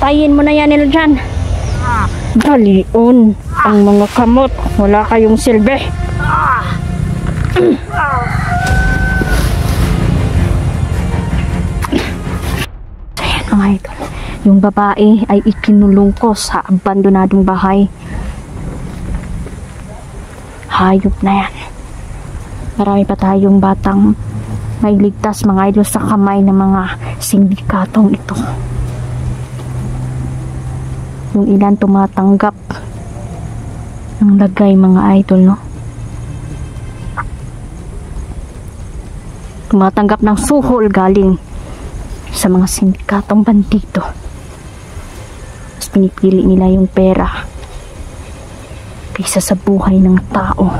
Patayin mo na yan nila dyan. Dalion ang mga kamot. Wala kayong silbi. Ayan mga idol. Yung babae ay ikinulong ko sa abandonadong bahay. Hayop na yan. Marami pa tayong batang mailigtas mga idol sa kamay ng mga sindikatong ito. Yung ilan tumatanggap ng lagay mga idol, no? Tumatanggap ng suhol galing sa mga sindikatong bandido. Mas pinipili nila yung pera kaysa sa buhay ng tao.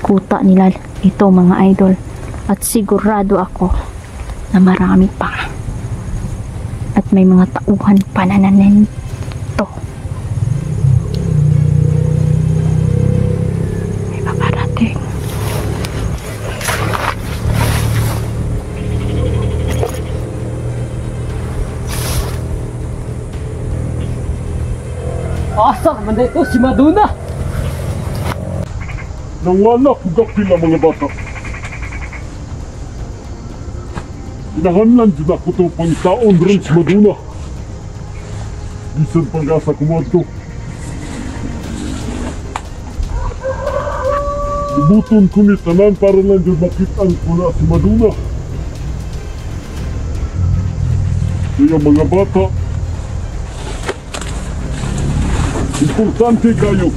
Kuta nila ito mga idol, at sigurado ako na marami pa at may mga tauhan pa na nanito. May paparating. Asa man dito si Maduna? Nangwala ko kapila mga bata. Inahanlan dyan ako itong pangtaon rin si Maduna. Bisan pag-asa kumadto. Ibuton ko ni tanan para lang dyan makitaan ko na si Maduna. Kaya mga bata, importante kayo.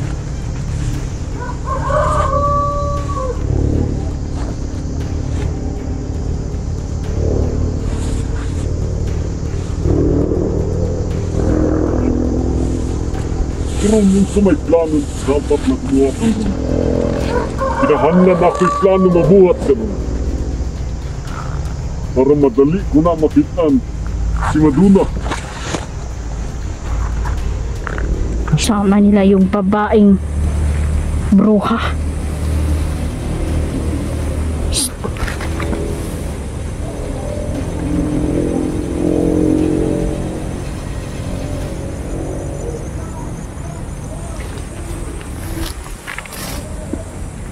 Pero yung sa may plano, dapat na kumuha ka nun. Pinahanlan ako'y plano mabuhat ka nun. Para madali ko na makitaan si Maduna. Kasama nila yung babaeng bruha.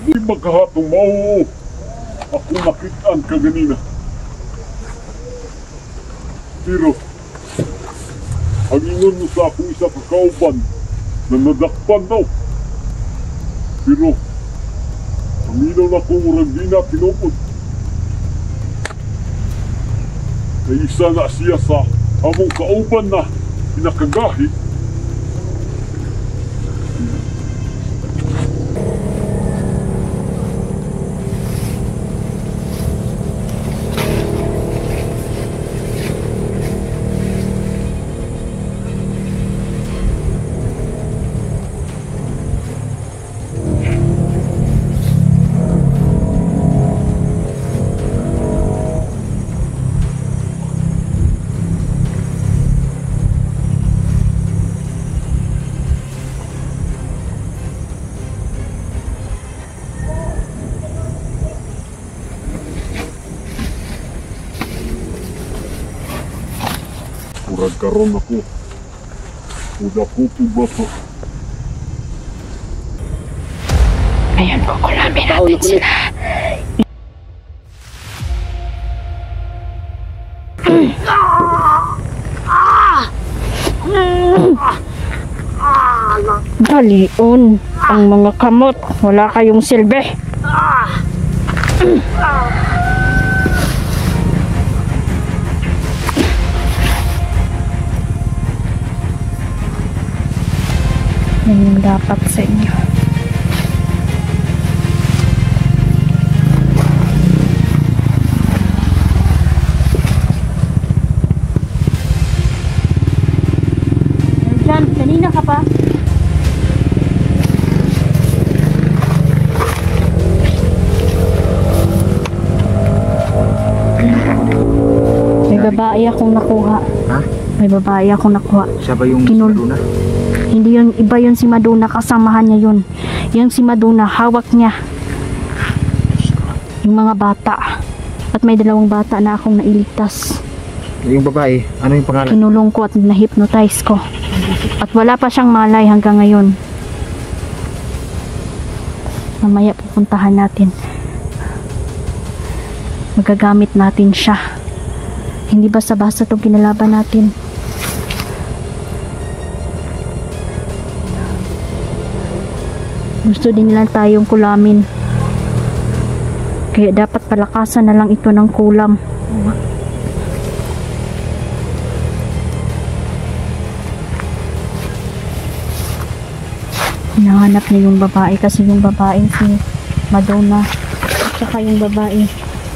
Di magkahatong mao. Ako nakitaan ka ganina. Pero, ang ingon mo sa akong isa kakauban na nadakpan daw. Pero, paminaw na kong urang di na pinupod. Kaya isa na siya sa among kauban na pinakagahi. Murag karon ako. Uda ko pubaso. Ayan po, kulamin natin sila. Dalion ang mga kamot. Wala kayong silbi. Yan yung dapat sa inyo. Diyan, kanina ka pa. May babae akong nakuha. Ha? May babae akong nakuha. Siya ba yung Maduna? Hindi yun, iba yun si Maduna, kasamahan niya yun. Yung si Maduna, hawak niya yung mga bata. At may 2 bata na akong nailigtas. Yung babae, ano yung pangalan? Kinulong ko at na-hypnotize ko. At wala pa siyang malay hanggang ngayon. Mamaya pupuntahan natin. Magagamit natin siya. Hindi basta-basta itong kinalaban natin. Gusto din nila tayong kulamin. Kaya dapat palakasan na lang ito ng kulam. Hinahanap niya yung babae kasi yung babae si Madonna at saka yung babae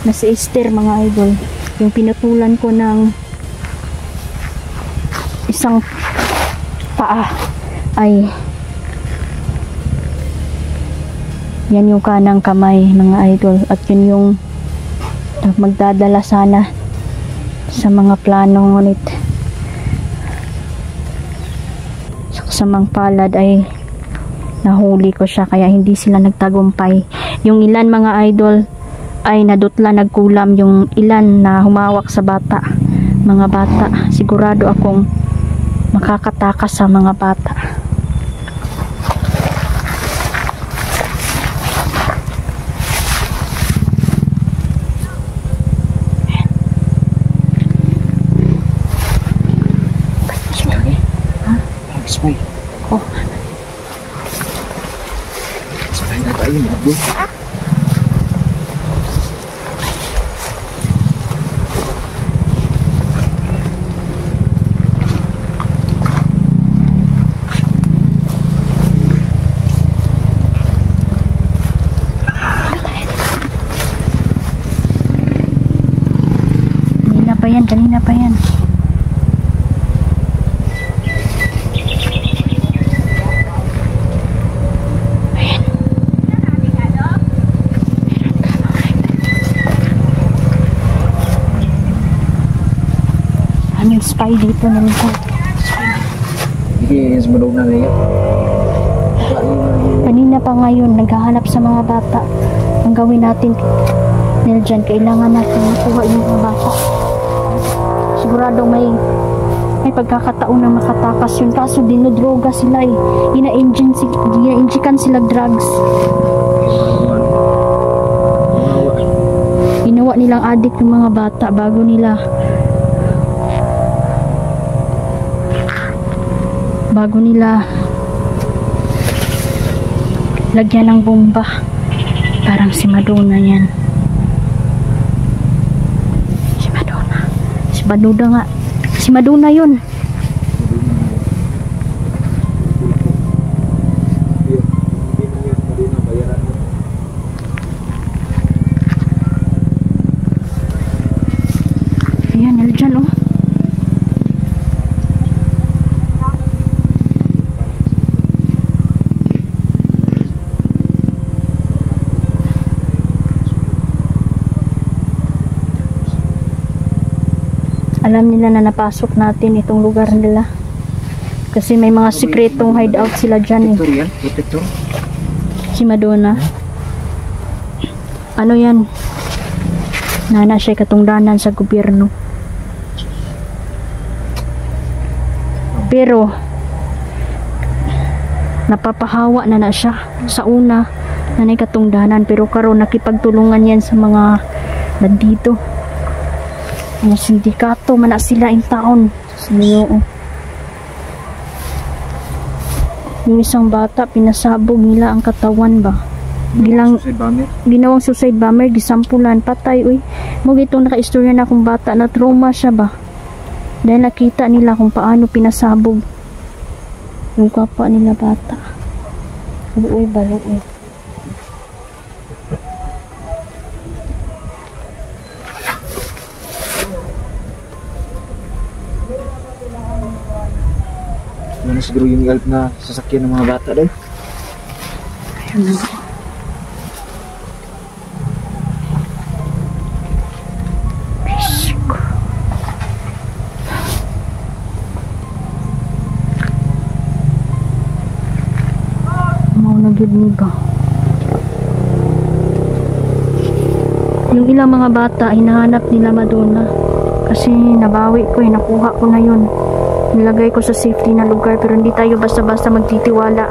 na si Esther, mga idol, yung pinutulan ko ng isang paa ay yan yung kanang kamay, mga idol, at yun yung magdadala sana sa mga plano, ngunit sa kasamang palad ay nahuli ko siya kaya hindi sila nagtagumpay. Yung ilan, mga idol, ay nadutla, nagkulam. Yung ilan na humawak sa bata, mga bata, sigurado akong makakatakas sa mga bata. Spy. Oh, Spy na tayo, bro. kanina pa yan. Aming spy dito na nito. Hindi, sumunod na ngayon. Kanina pa ngayon, naghahanap sa mga bata. Ang gawin natin, Neljan, kailangan natin makuha yung mga bata. Sigurado may pagkakataon na makatakas yun. Kaso dinodroga sila eh. Ina-injikan sila drugs. Ginawa nilang addict yung mga bata bago nila lagyan ng bomba. Parang si Madonna yan. Si Madonna nga. Si Madonna yun. Ayan, nalidyan oh. Alam nila na napasok natin itong lugar nila. Kasi may mga sikretong hideout sila dyan eh. Protector? Si Madonna. Ano yan? Nana siya katungdanan sa gobyerno. Pero napapahawa na siya sa una na katungdanan. Pero karon nakipagtulungan yan sa mga bandito. Mga sindikato, mana sila in taon. Yung isang bata, pinasabog nila ang katawan ba? Ginawang suicide bomber, gisampulan, patay, uy. Mga itong naka-istorya na akong bata, na trauma siya ba? Dahil nakita nila kung paano pinasabog yung kapwa nila bata. Uy, balo, uy. Ano siguro yung help na sasakyan ng mga bata dahil? Ayun na. Mau na gid ni ba? Yung ilang mga bata, hinahanap nila Madonna. Kasi nabawi ko nakuha ko na yun. Nilagay ko sa safety na lugar, pero hindi tayo basta-basta magtitiwala.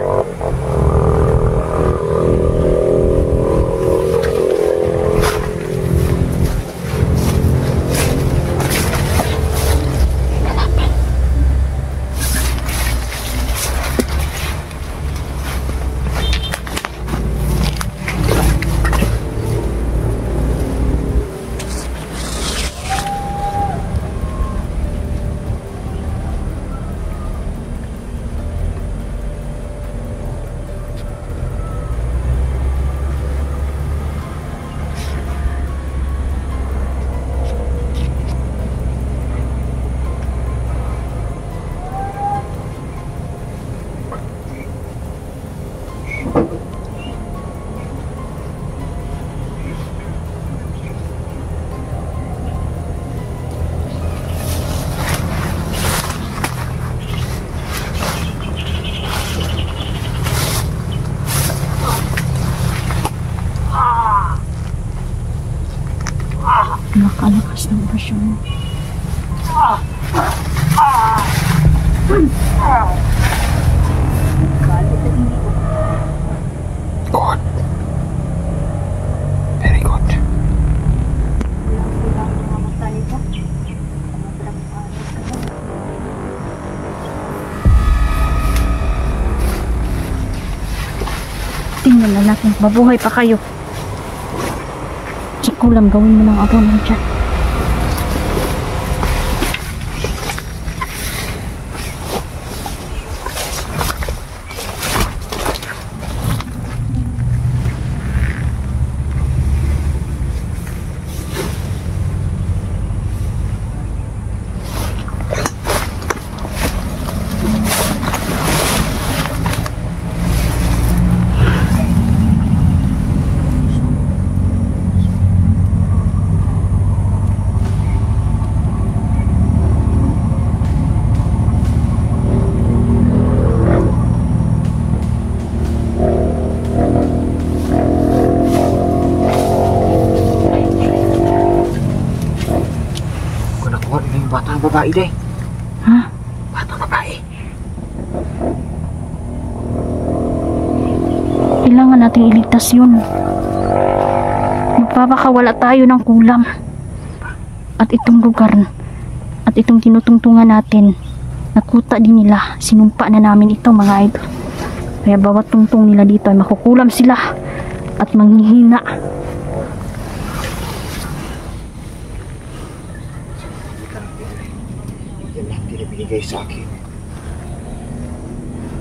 Nakalakas ng basyon. Good. Very good. Tingnan na natin, mabuhay pa kayo. Sa kulam, gawin mo ng abono dyan. Batang babae day. Ha? Batang babae. Kailangan nating iligtas yun. Magpapakawala tayo ng kulam. At itong lugar, at itong tinutungtungan natin, nakuta din nila. Sinumpa na namin ito, mga idol. Kaya bawat tungtong nila dito ay makukulam sila at manghihina. Yan lang pinibigay sa akin.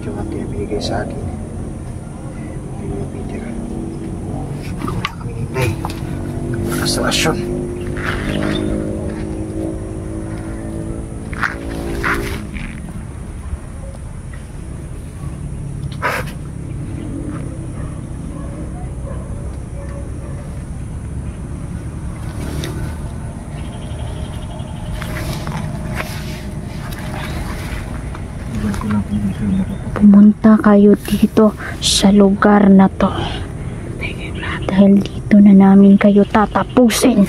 Yung lang pinibigay sa akin. Hindi Peter. Wala kami ninday. Kasalasyon. Pumunta kayo dito sa lugar na to. Dahil dito na namin kayo tatapusin.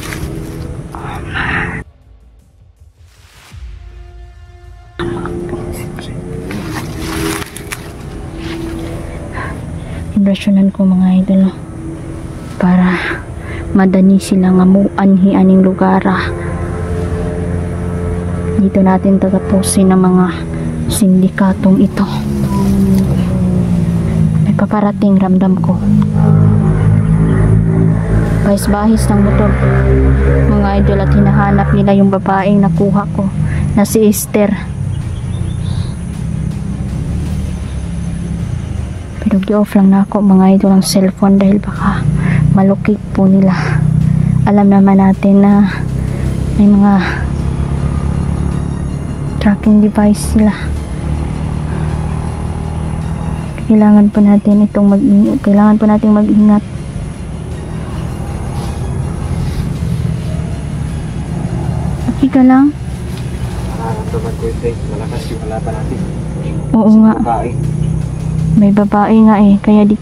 Impresyonan ko mga idol para madani silang amuanhi aning lugar. Dito natin tatapusin ang mga sindikatong ito. May paparating, ramdam ko. Bahis-bahis ng motor, mga idol, at hinahanap nila yung babaeng nakuha ko na si Esther. Pero gi-off lang na ako, mga idol, ang cellphone dahil baka malukik po nila. Alam naman natin na may mga tracking device sila. Kailangan po natin itong mag-ingat. Kailangan po nating mag-ingat. Okay ka lang? Nararamdaman ko ito eh. Malakas yung kalaban natin. Oo nga. Babae. May babae nga eh. Kaya di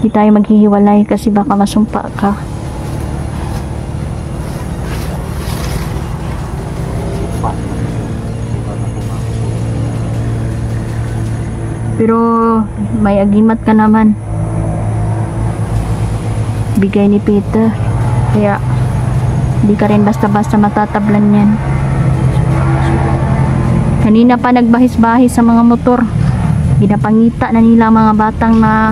tayo maghihiwalay kasi baka masumpa ka. Pero may agimat ka naman. Bigay ni Peter. Kaya di ka rin basta-basta matatablan yan. Kanina pa nagbahis-bahis sa mga motor. Ginapangita na nila mga batang na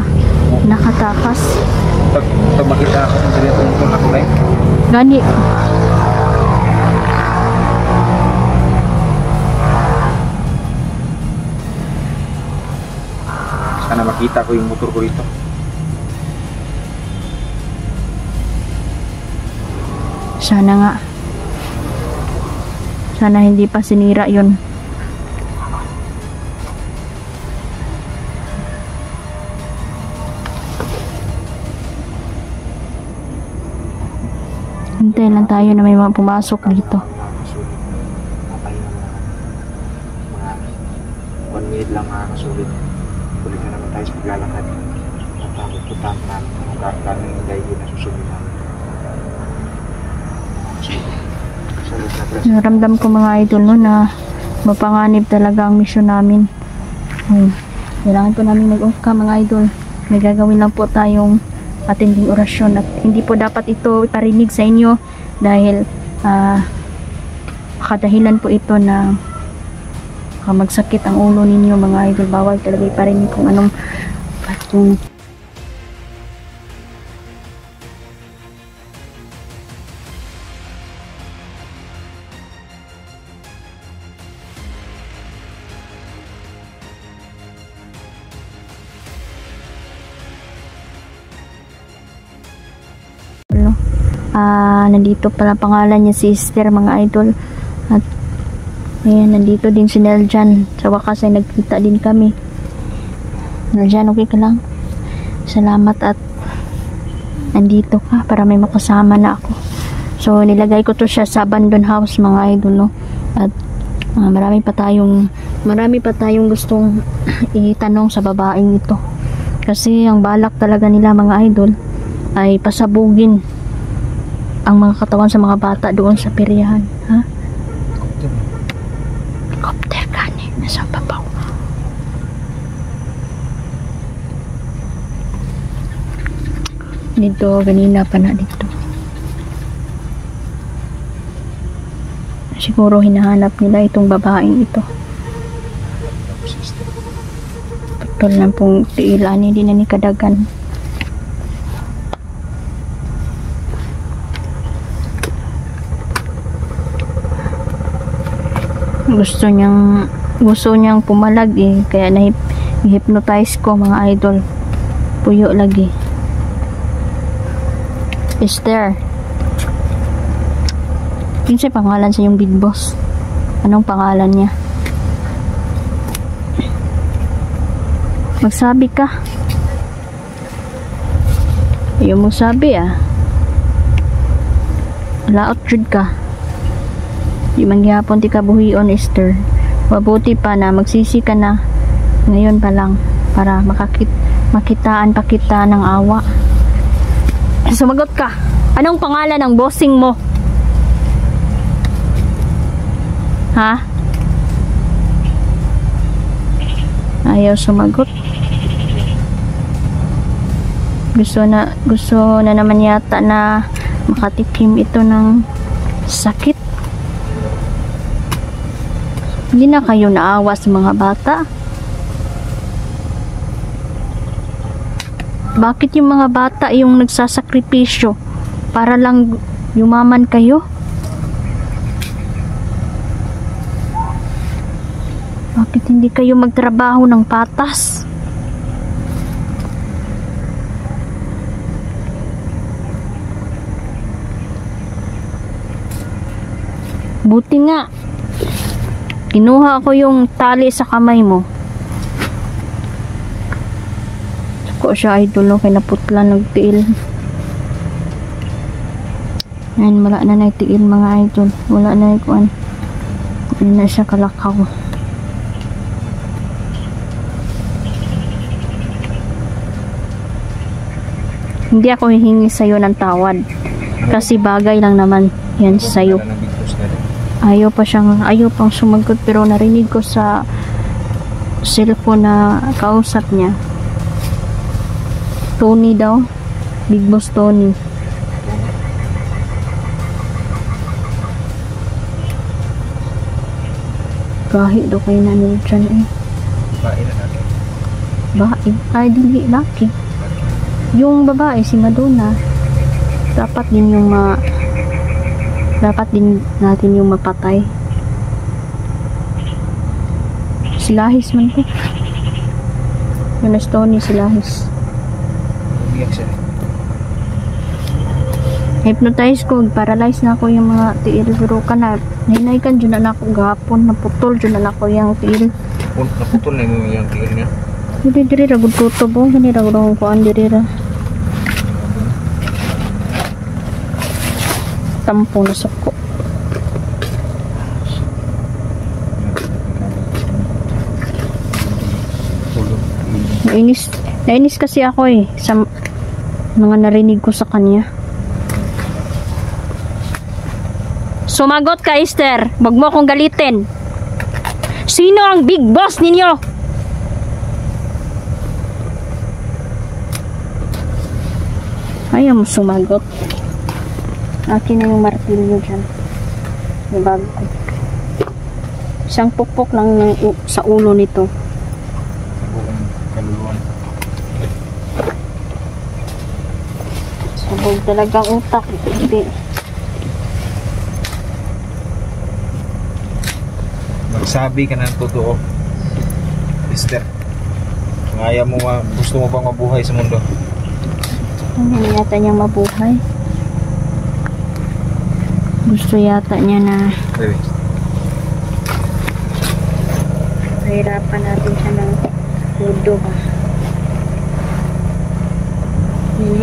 nakatakas. Pag makita ako ng ganito ng tulak na yun. Gani. Sana makita ko yung motor ko dito. Sana nga. Sana hindi pa sinira yun. Hintay lang tayo na may mga pumasok dito. Mga 1 minute lang makakasulit. Tuloy na naman tayo sa paglalakad. Matapos-putan namin ang karga ng dahil na susunod namin. Naramdam ko mga idol no na mapanganib talaga ang misyon namin. Kailangan po namin mag-ungka mga idol. May gagawin lang po tayong matinding orasyon at hindi po dapat ito iparinig sa inyo dahil kadahilan po ito na magsakit ang ulo ninyo mga idol. Bawal talaga iparinig kung anong patong. Nandito pala pangalan niya si Esther mga idol at ayan, nandito din si Neljan. Sa wakas ay nagkita din kami. Neljan, okay ka lang? Salamat at nandito ka para may makasama na ako. So nilagay ko to siya sa abandoned house mga idol no? At marami pa tayong gustong itanong sa babaeng ito kasi ang balak talaga nila mga idol ay pasabugin ang mga katawan sa mga bata doon sa peryahan. Ha? Helicopter kani nasa babaw. Dito ganina pa na dito. Siguro hinahanap nila itong babaeng ito. Putol na pong tiilan, hindi na ni kadagan. Gusto niyang pumalag eh, kaya na-hypnotize ko mga idol. Puyo lagi. Esther, yun siya pangalan sa yung big boss. Anong pangalan niya? Magsabi ka. Ayaw mo sabi ah. Laot jud ka. Di mangyapon ti kabuhion Esther. Mabuti pa na magsisi ka na ngayon pa lang para makitaan pa kita ng awa. Sumagot ka. Anong pangalan ng bossing mo? Ha? Ayaw sumagot. Gusto na naman yata na makatikim ito ng sakit. Hindi na kayo naawa sa mga bata? Bakit yung mga bata yung nagsasakripisyo para lang yumaman kayo? Bakit hindi kayo magtrabaho ng patas? Buti nga kinuha ko yung tali sa kamay mo. Ko siya idol no, kay naputla nagtiil. Ayan, wala na nagtiil mga idol. Wala na ikuan. Hindi na siya kalakaw. Hindi ako hihingi sa'yo ng tawad. Kasi bagay lang naman yan sa'yo. Ayaw pang sumagot pero narinig ko sa cellphone na kausap niya. Tony daw. Big Boss Tony. Kahit daw kayo na niyo dyan eh. Bae na natin. Bae? Ay, dili, laki. Yung babae, si Madonna, dapat din natin yung mapatay. Silahis man po. Yung Tony, silahis. Umiyak siya. Hypnotize ko, paralyze na ako yung mga tiil. Pero ka na, hinaykan dyan na ako gahapon, naputol dyan na ako yung tiil. Naputol na yung tiil niya. Diri ragod tutob oh, gani ragod ang kuan diri ra. Tampo na suko. Nainis kasi ako eh sa mga narinig ko sa kanya. Sumagot ka, Esther. Wag mo akong galitin. Sino ang big boss ninyo? Ayaw mo sumagot. Akin na yung martilyo dyan. Yung bago ko. Isang pukpok lang sa ulo nito. Buong kaluluwan. Sabog talagang utak. Hindi. Magsabi ka ng totoo, Esther. Kung ayaw mo, gusto mo bang mabuhay sa mundo? Hindi yata niya mabuhay. Gusto yata niya na Baby. hirapan natin siya ng tudo ba.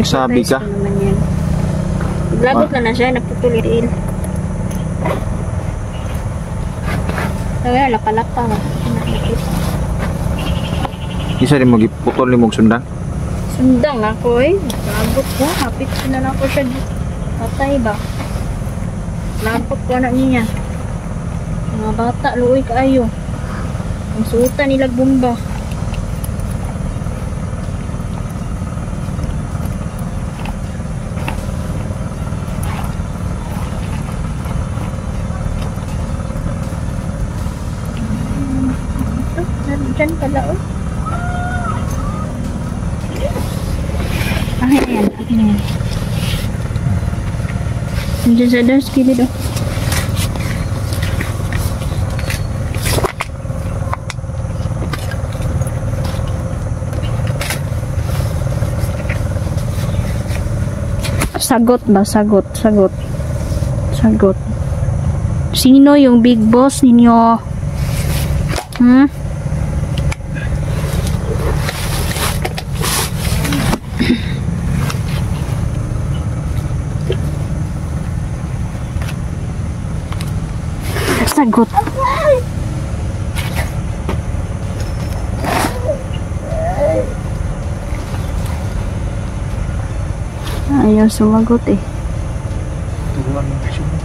Sabi ka? Lagot na siya, naputulit. Kaya lapa-lapa ba? Isa rin magiputol ni mong sundan. Sundang ako eh. Labot ko. Hapit ko na lang ako siya. Patay ba? Labot ko na niya. Mga bata, luoy kaayo. Ang suutan nila bomba. Diyan pala oh. Akin na yan, akin na yan. Nandiyan sa desk, kilid oh. Sagot ba? Sagot. Sino yung big boss ninyo? Hmm? Sagot. Ayaw sumagot eh. Turuan mo kasi mo.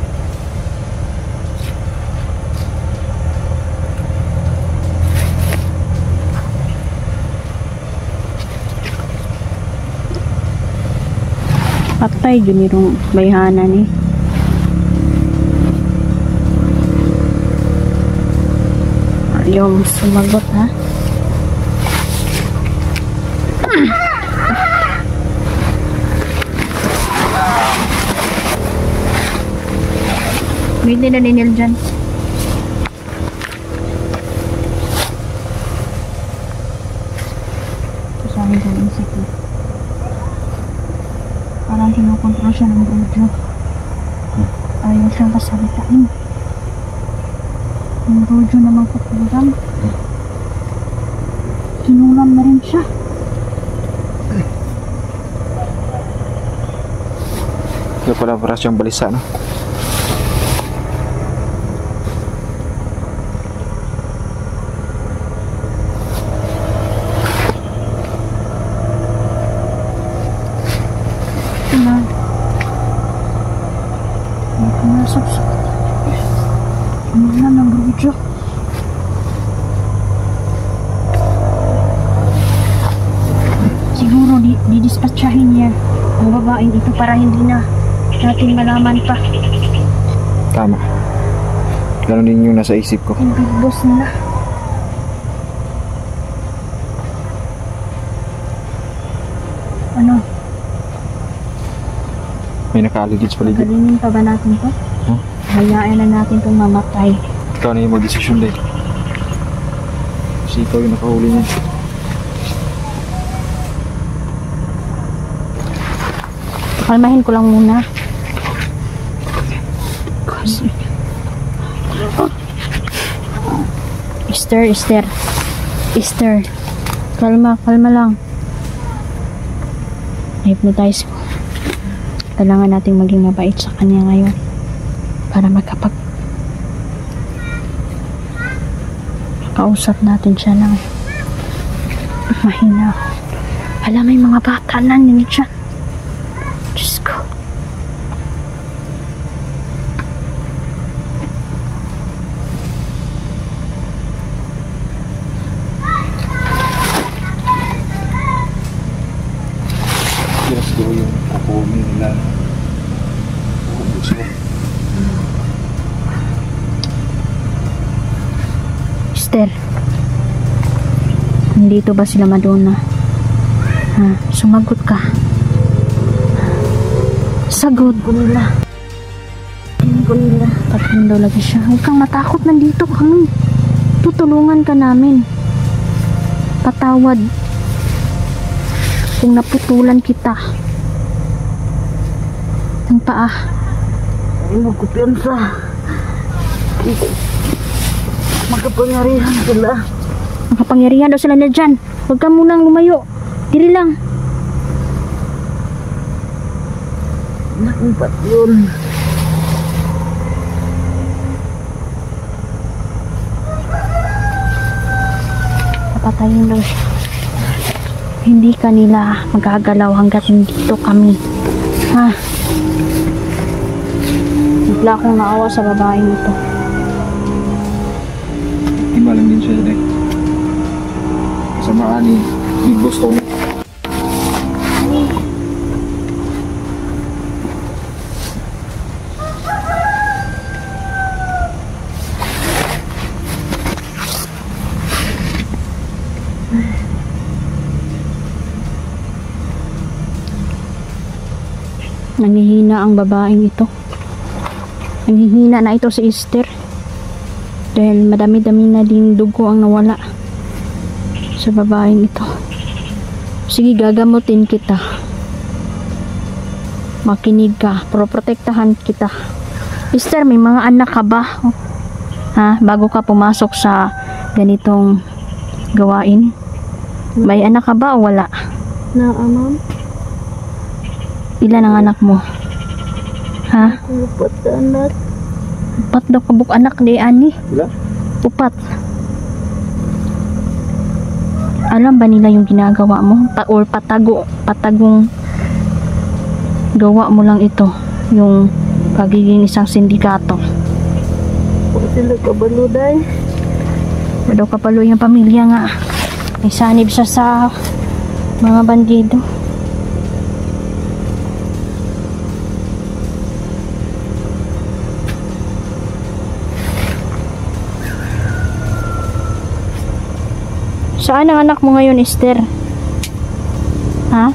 Patay yun yung bayhanan eh. Ayaw sumagot ha. Hindi na ninil dyan. Sabi ko ng isip ko. Parang kinukontrol siya ng Rojo. Ayaw siyang kasalitain. Yung Rojo naman kukulang. Kinulam na rin siya. Kaya pala para siyang balisa, no? Pumasok sa kinulam ng Rojo. dispatchahin niya ang babaeng ito para hindi na natin malaman pa Tama. Ganon din yung nasa isip ko. yung big boss nila. Ano? May naka-allegage paligid. Kalinin pa ba natin to? Huh? Hayaan na natin itong mamatay. Ikaw na yung mag-desisyon din. Kasi ikaw yung nakahuli niya. Kalmahin ko lang muna. Kasi... Esther. Kalma lang. Hypnotize ko. Kailangan nating maging mabait sa kanya ngayon para kausap natin siya ng mahina. Alam, may mga bata na nini siya. Diyos ko. Kaya siguro yung kukumin nila. Kukumin sila. Esther, nandito ba sila Madonna? Ha? Sumagot ka. Sagot ko nila. Tatlong daw lagi siya. Huwag kang matakot, nandito kami. Tutulungan ka namin. Patawad kung naputulan kita ng paa. Ay mo ko piyansa. Makapangyarihan sila. Makapangyarihan daw sila na dyan. Huwag ka munang lumayo. Dili lang. Nakumpat yun. Papatayin daw siya. Hindi kanila magagalaw hanggat nandito kami. Ha? Bigla akong naawa sa babaeng ito. Ibalang din siya dahil. Kasamaan ni Big Boss Tony. Nanghihina ang babaeng ito. Nanghihina na ito si Esther. Dahil madami-dami na din dugo ang nawala sa babaeng ito. Sige, gagamutin kita. Makinig ka. Proprotektahan kita. Esther, may mga anak ka ba? Ha? Bago ka pumasok sa ganitong gawain? May anak ka ba o wala? Ma'am. Ilan ang anak mo? Ha? Upat na anak. Upat daw kabuk anak di ani. Sila? Upat. Alam ba nila yung ginagawa mo? Or patagong gawa mo lang ito. Yung pagiging isang sindikato. Huwag sila kabaluday. Daw kapalo yung pamilya nga. May sanib siya sa mga bandido. Saan ang anak mo ngayon, Esther? Ha?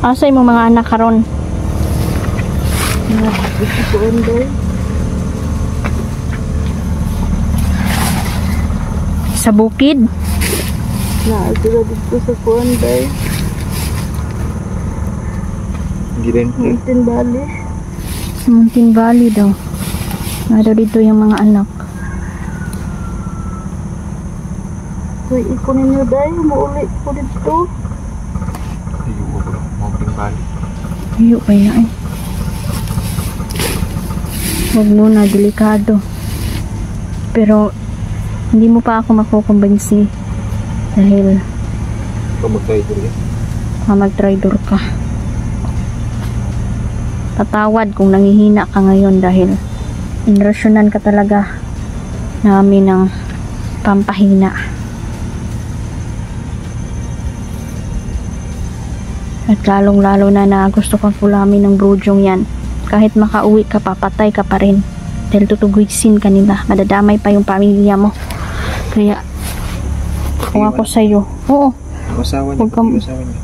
Asa yung mga anak karon? Ito ko anday. Sa bukid? Sila dito sa kuanday. Hindi rin. Mountain Valley. Sa Mountain Valley daw. Nga daw dito yung mga anak. Uy, ikunin nyo day. Maulit ko dito. Ayoko ko lang. Mountain Valley. Ayo kaya eh. Huwag muna, delikado. Pero hindi mo pa ako makukumbinsi dahil Ikaw mag-driver yan. mag-traitor ka. Patawad kung nangihina ka ngayon dahil inrasyonan ka talaga namin ng pampahina. At lalong-lalo na gusto kang kulamin ng brudyong yan. Kahit makauwi ka pa, patay ka pa rin. Dahil tutugwisin ka nila. Madadamay pa yung pamilya mo. Kaya, kung ako sa'yo, oo, Yung asawa niya, Huwag kang- yung asawa niya.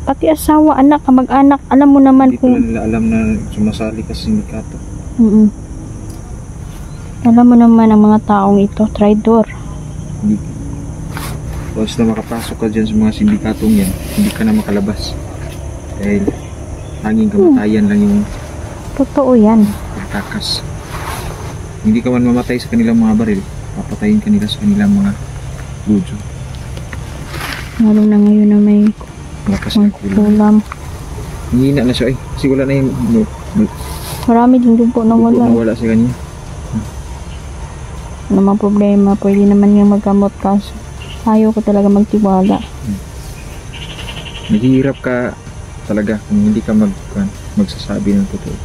pati asawa, anak, kamag-anak, alam mo naman Hindi pala kung... nila alam na sumasali ka sa sindikato. Mm-mm. Alam mo naman ang mga taong ito, traidor. Hindi. Once na makapasok ka dyan sa mga sindikatong yan, hindi ka na makalabas. Dahil hanging kamatayan lang yung Totoo yan. pagtakas. Hindi ka man mamatay sa kanilang mga baril, papatayin ka nila sa kanilang mga budyo. Lalo na ngayon na may Lakas ng kulang. kulam. Hihina na siya kasi wala na yung Marami din dugo na wala. nawala sa kanya. Ano mga problema, pwede naman yung magkamot kaso ayaw ko talaga magtiwala. Naghihirap ka talaga kung hindi ka magsasabi ng totoo.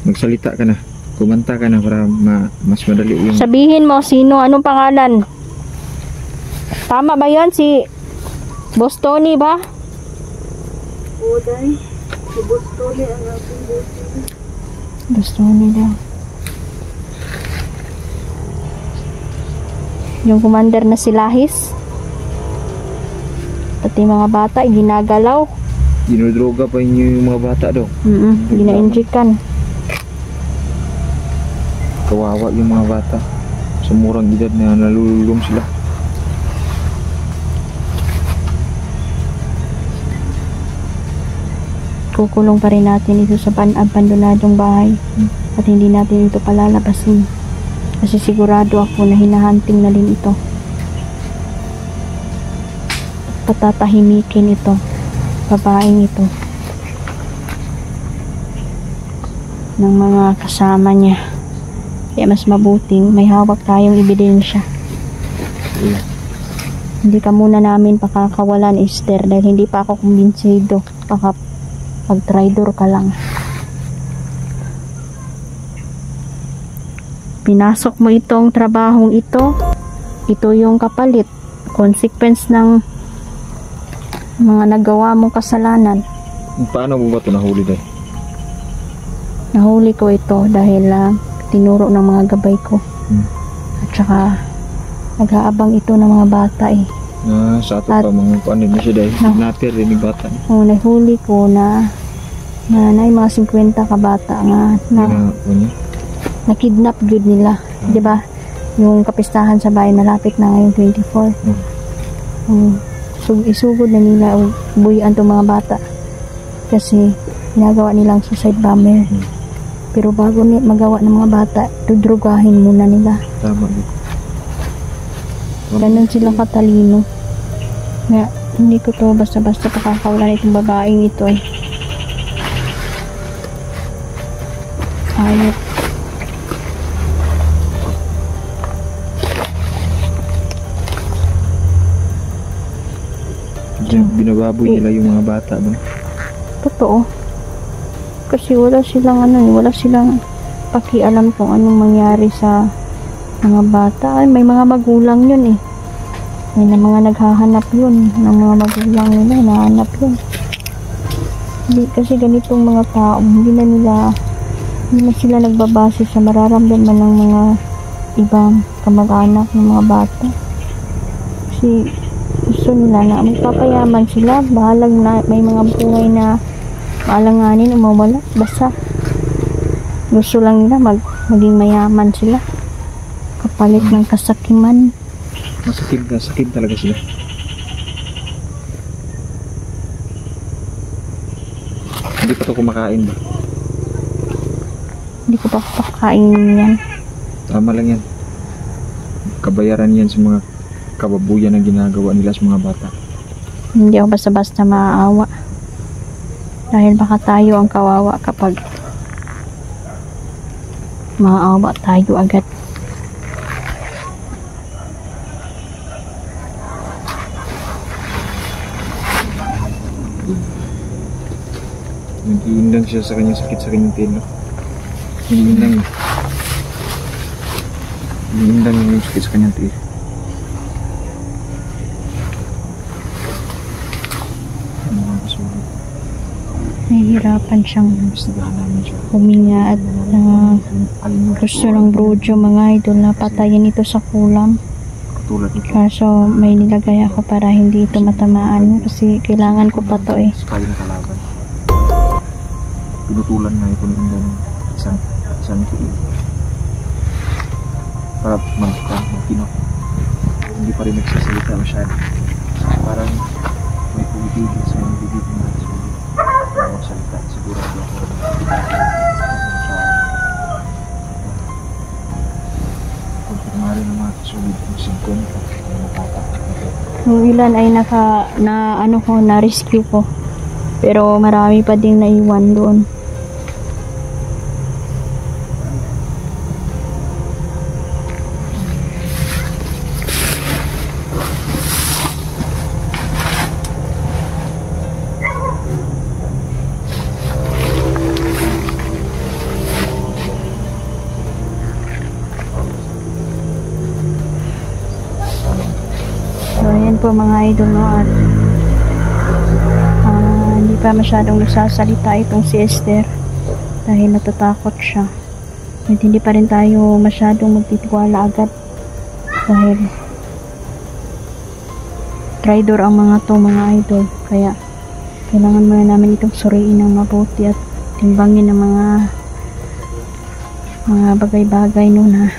Magsalita ka na. Kumanta ka na para mas madali yung... Sabihin mo, sino, anong pangalan? Tama ba yun? Si Boss Tony ba? Oo, day. Si Bostone ang aking buti. Boss Tony daw. Yung commander na si Lahis. Pati mga bata, ginagalaw. Dinodroga pa yung mga bata daw. Gina-injikan. Kawawa yung mga bata. Sa murang edad na nalululong sila. Kukulong pa rin natin ito sa abandonadong bahay. At hindi natin ito palalabasin. Kasi sigurado ako na hinahunting na rin ito. Patatahimikin ito. Babaeng ito. Ng mga kasama niya. Kaya mas mabuting may hawak tayong ebidensya. Hindi ka muna namin pakakawalan, Esther, dahil hindi pa ako kumbinsido. Pag-traidor ka lang. Pinasok mo itong trabahong ito. Ito yung kapalit. Consequence ng mga nagawa mong kasalanan. Paano mo ba ito nahuli dahil? Nahuli ko ito dahil tinuro ng mga gabay ko. At saka nag-aabang ito ng mga bata eh. Sa ato pa mga paano na siya dahil natir rin yung bata. Nahuli ko na mga 50 ka bata nga na kidnap good nila. 'Di ba? Yung kapistahan sa bahay malapit na ngayon 24. So isugod na nila o buyan tong mga bata. Kasi ginagawa nilang suicide bomber. Pero bago magawa ng mga bata, dudrugahin muna nila. Tama. Ganun sila katalino. Nga, hindi ko to basta-basta pakakawalan itong babaeng ito eh. Ayot. Binababoy nila yung mga bata ba? Totoo. Kasi wala silang pakialam kung anong mangyari sa mga bata. Ay, may mga magulang yun eh. May mga naghahanap yun ng mga magulang nila, hinahanap yun. Hindi, kasi ganitong mga tao, hindi na sila nagbabase sa mararamdaman ng mga ibang kamag-anak ng mga bata. Kasi gusto nila na magpapayaman sila, bahalag na may mga buhay na maalanganin o mawala. Basta gusto lang nila maging mayaman sila kapalit ng kasakiman. Masakit talaga sila. Hindi pa ito kumakain ba? Hindi ko pa pakain yan. Tama lang yan. Kabayaran yan sa mga kababuyan na ginagawa nila sa mga bata. Hindi ako basta-basta maaawa. Dahil baka tayo ang kawawa kapag maaawa tayo agad. Nag-iindang siya sa kanyang sakit sa kanyang tino. Hinihindang yung sakit sa kanyang tiil. Mga kasulit. Nahihirapan siyang Investigahan namin siya. huminga at Alin yung gusto ng brojo mga idol na patayin ito sa kulam. katulad nito. Kaso may nilagay ako para hindi ito matamaan kasi kailangan ko pa to eh. Tayo na kalaban. Pinutulan na ito ng isang tiil. Para magkinok. Hindi pa rin nagsasalita masyado. Parang may pumipigil sa mga bibig na sulit. Para magsalita. Siguro ako konfirmari ng mga sulit ng 50 na matatak. Yung ilan ay na rescue ko. Pero marami pa ding naiwan doon. So, ayan po mga idol, no? At hindi pa masyadong nagsasalita itong si Esther dahil natatakot siya. At hindi pa rin tayo masyadong magtitiwala agad dahil traitor ang mga to mga idol. Kaya kailangan muna namin itong suriin ng mabuti at timbangin ng mga bagay-bagay na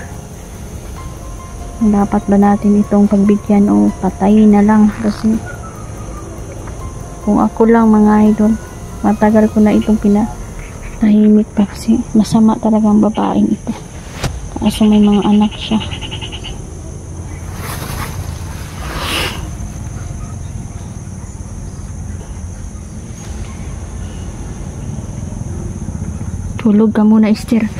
dapat ba natin itong pagbigyan o patayin na lang. Kasi kung ako lang mga idol, matagal ko na itong pinatahimik pa kasi masama talaga ang babaeng ito. Kaso may mga anak siya. Tulog ka muna, Esther.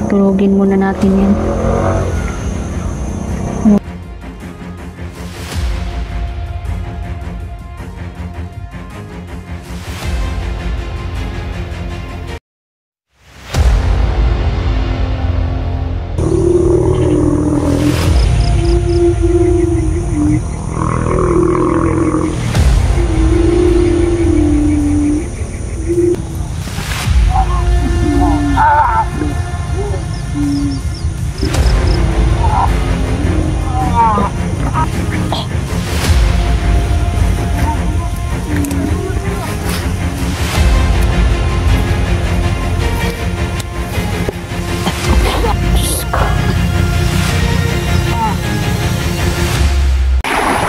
Tulogin muna natin yan.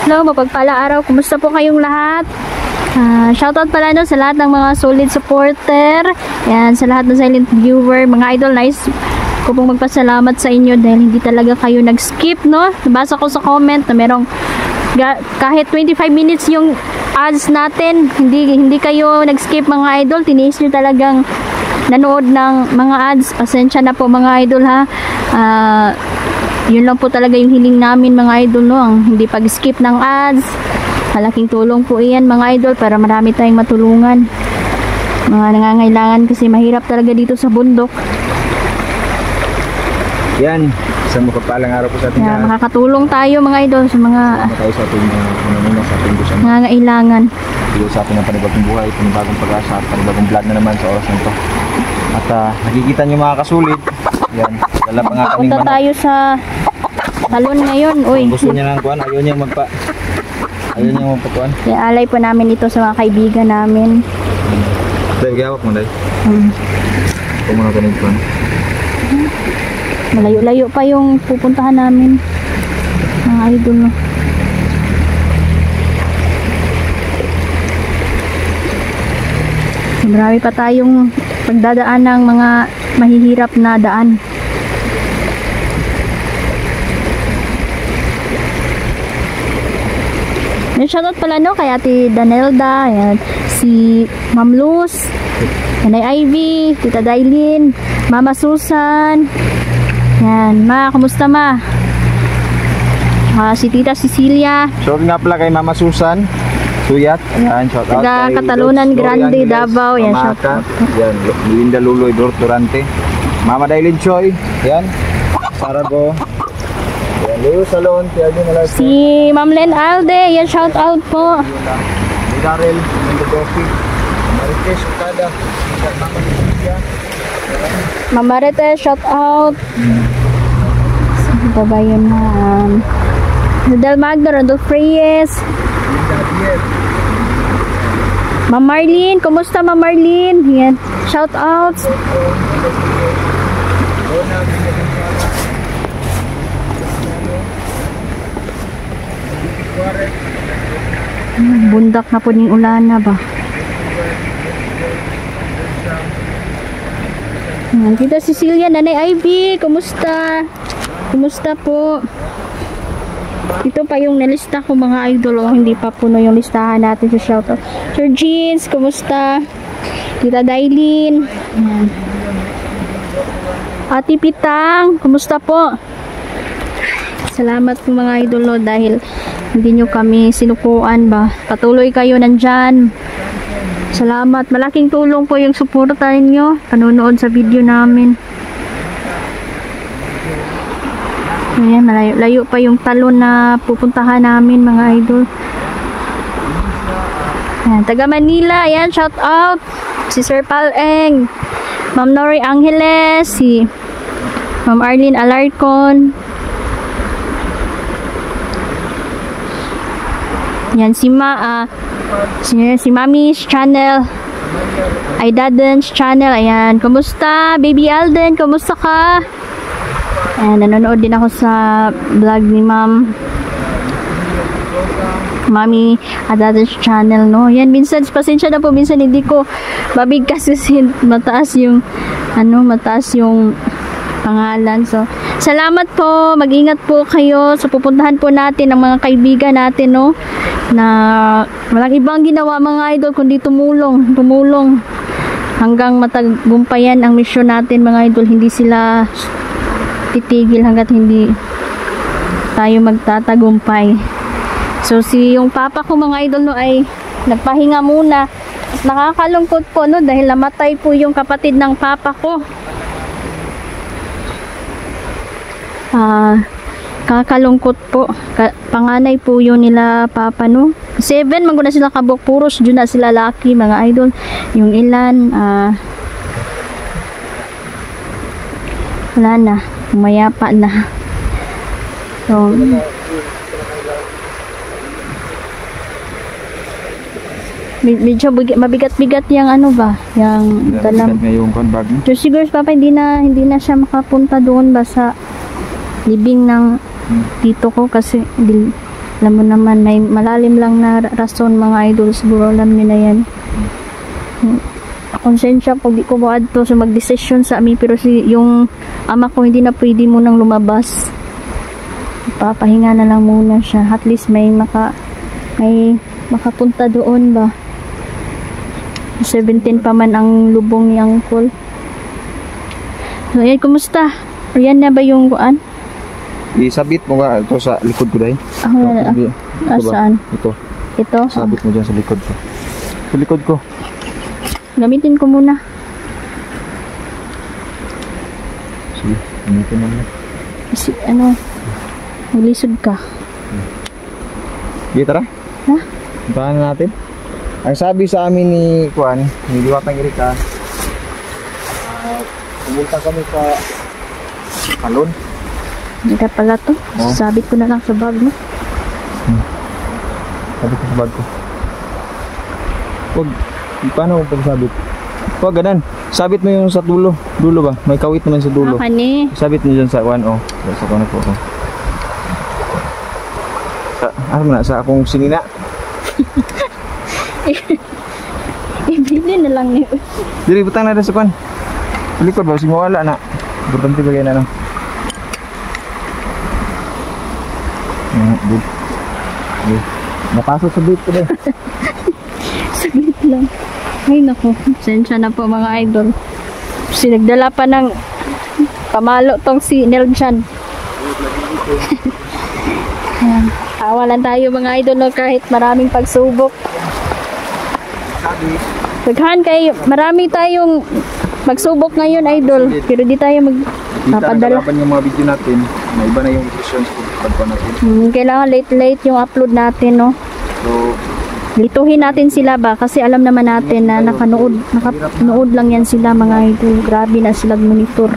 Hello, mapagpala araw. Kumusta po kayong lahat? Shoutout pala no, sa lahat ng mga solid supporter. Yan, sa lahat ng silent viewer. Mga idol, nice ko pong magpasalamat sa inyo dahil hindi talaga kayo nag-skip, no? Nabasa ko sa comment na merong kahit 25 minutes yung ads natin. Hindi kayo nag-skip mga idol. Tiniis nyo talagang nanood ng mga ads. Pasensya na po mga idol ha. Yun lang po talaga yung hiling namin mga idol, no? Ang hindi pag-skip ng ads. Malaking tulong po iyan mga idol para marami tayong matulungan. Mga nangangailangan kasi mahirap talaga dito sa bundok. Yan, isang mapagpalang araw po sa ating lahat. Makakatulong tayo mga idol sa mga Tayo sa ating sa ating gusto. nangangailangan. Bigay sa atin ng panibagong buhay, panibagong pag-asa at panibagong vlog na naman sa oras nito. At nakikita nyo mga kasulit. Yan, dala pa nga kaming Punta manok. tayo sa salon ngayon. Uy, Gusto niya ng kuwan, ayaw niya magpakuan. alay po namin ito sa mga kaibigan namin. Dahil gawak mo dahil. Hmm. Ito muna ito ng kuwan. Malayo-layo pa yung pupuntahan namin. Mga idol, no? Marami pa tayong pagdadaan ng mga mahihirap na daan. Shoutout pala no kay Ate Danelda, ayan, si Ma'am Luz, Nanay Ivy, Tita Dailin, Mama Susan. Yan, ma, kumusta ma? Si Tita Cecilia. Sorry nga pala kay Mama Susan. Suyat, ayan, shout out Taga kay Catalunan Lods Grande, Angeles, Davao, yan, Mama shout Ata, out. yan, Linda Luloy Durante, Mama Dailin Choi, yan, Sarago, yan, Leo Salon, Tiago Malas, Si Ma'am Len Alde, yan shout out po. ni Darrell, Mendodofi, Marites Ukada, Mama Lucia, Ma'am Marite, shout out. Sino ba ba yun na? Del Magno, Rodolfo Reyes. Linda Diez, Ma'am Marlene, kumusta Ma'am Marlene? Yan, shout out. Rona Villanueva, Suarez, Bundak na po ng ulan na ba? Tita Cecilia, Nanay Ivy, kumusta? Kumusta po? Ito pa yung nalista ko mga idol. Oh, hindi pa puno yung listahan natin sa shoutout. Sir Jeans, kumusta? Tita Dailin. Ayan. Ate Pitang, kumusta po? Salamat po mga idol no, dahil hindi nyo kami sinukuan ba. Patuloy kayo nandyan. Salamat. Malaking tulong po yung suporta ninyo. Panonood sa video namin. Ayan, layo pa yung talon na pupuntahan namin mga idol. Ayan, taga Manila. Ayan, shout out. Si Sir Paleng. Ma'am Nori Angeles. Si Ma'am Arlene Alarcon. Yan, si Mami's channel. Aidaden's channel. Ayan, kumusta? Baby Alden, kumusta ka? Ayan, nanonood din ako sa vlog ni Ma'am Mami Aidaden's channel, no? Yan, minsan, pasensya na po, minsan hindi ko mabigkas kasi mataas yung pangalan. So, salamat po. Mag-ingat po kayo. So, pupuntahan po natin ang mga kaibigan natin, no? Na walang ibang ginawa mga idol kundi tumulong hanggang matagumpayan ang misyon natin mga idol. Hindi sila titigil hanggat hindi tayo magtatagumpay. So yung papa ko mga idol no ay nagpahinga muna at nakakalungkot po no dahil namatay po yung kapatid ng papa ko. Kakalungkot po. Panganay po yun nila papa no. 7 maguna sila kabok, puros dyan na sila laki mga idol. Yung ilan wala na, mayapa na. So medyo mabigat-bigat yung ano ba, yung dalam. yung bag mo. So siguro papa hindi na siya makapunta doon ba sa libing ng tito ko kasi alam mo naman may malalim lang na rason mga idol, siguro alam niyo na yan. Konsensya pag di ko maad to so magdesisyon sa amin pero yung ama ko hindi na pwede mo nang lumabas, papahinga na lang muna siya at least may makapunta doon ba. 17 pa man ang lubong ni Uncle. So ayan, kumusta? Ayan na ba yung kuan? Isabit mo nga ito sa likod ko dahil. Saan? Ito. Ito? Sabit mo dyan sa likod ko. Sa likod ko. Gamitin ko muna. Sige, gamitin mo na. Kasi maglisod ka. Sige, tara. Ha? Puntahan na natin. Ang sabi sa amin ni Kuan, ni Diwatang Erika, pumunta kami sa Kalon. Hindi pala to. Oh. Sabit ko na lang sa bag mo. Sabit ko sa bag ko. Huwag, paano mo pagsabit? Huwag ganun. Sabit mo yung sa dulo. Dulo ba? May kawit naman sa dulo. Kani. Sabit mo dyan sa Kuan, oh. Sa Kuan po, oh. Sa akong sinina. Ibili na lang niyo. Dili, butang na rin sa Kuan. Palikod ba? Sige mawala na. Importante ba kayo na lang. Good. Okay. Napasok sa bait ko deh. Saglit lang. Ay nako, sensya na po mga idol. Kasi nagdala pa ng pamalo tong si Neljan. Tawa-tawa lang tayo mga idol no, kahit maraming pagsubok. Sabi, Daghan kayo, marami tayong pagsubok ngayon idol, pero di tayo hindi tayo magpapadala. nagkalaban yung mga video natin. May iba na yung decisions kung pagpa natin. Kailangan late yung upload natin no. So, Lituhin natin sila ba kasi alam naman natin na nakanood lang yan sila mga idol. Grabe na sila monitor.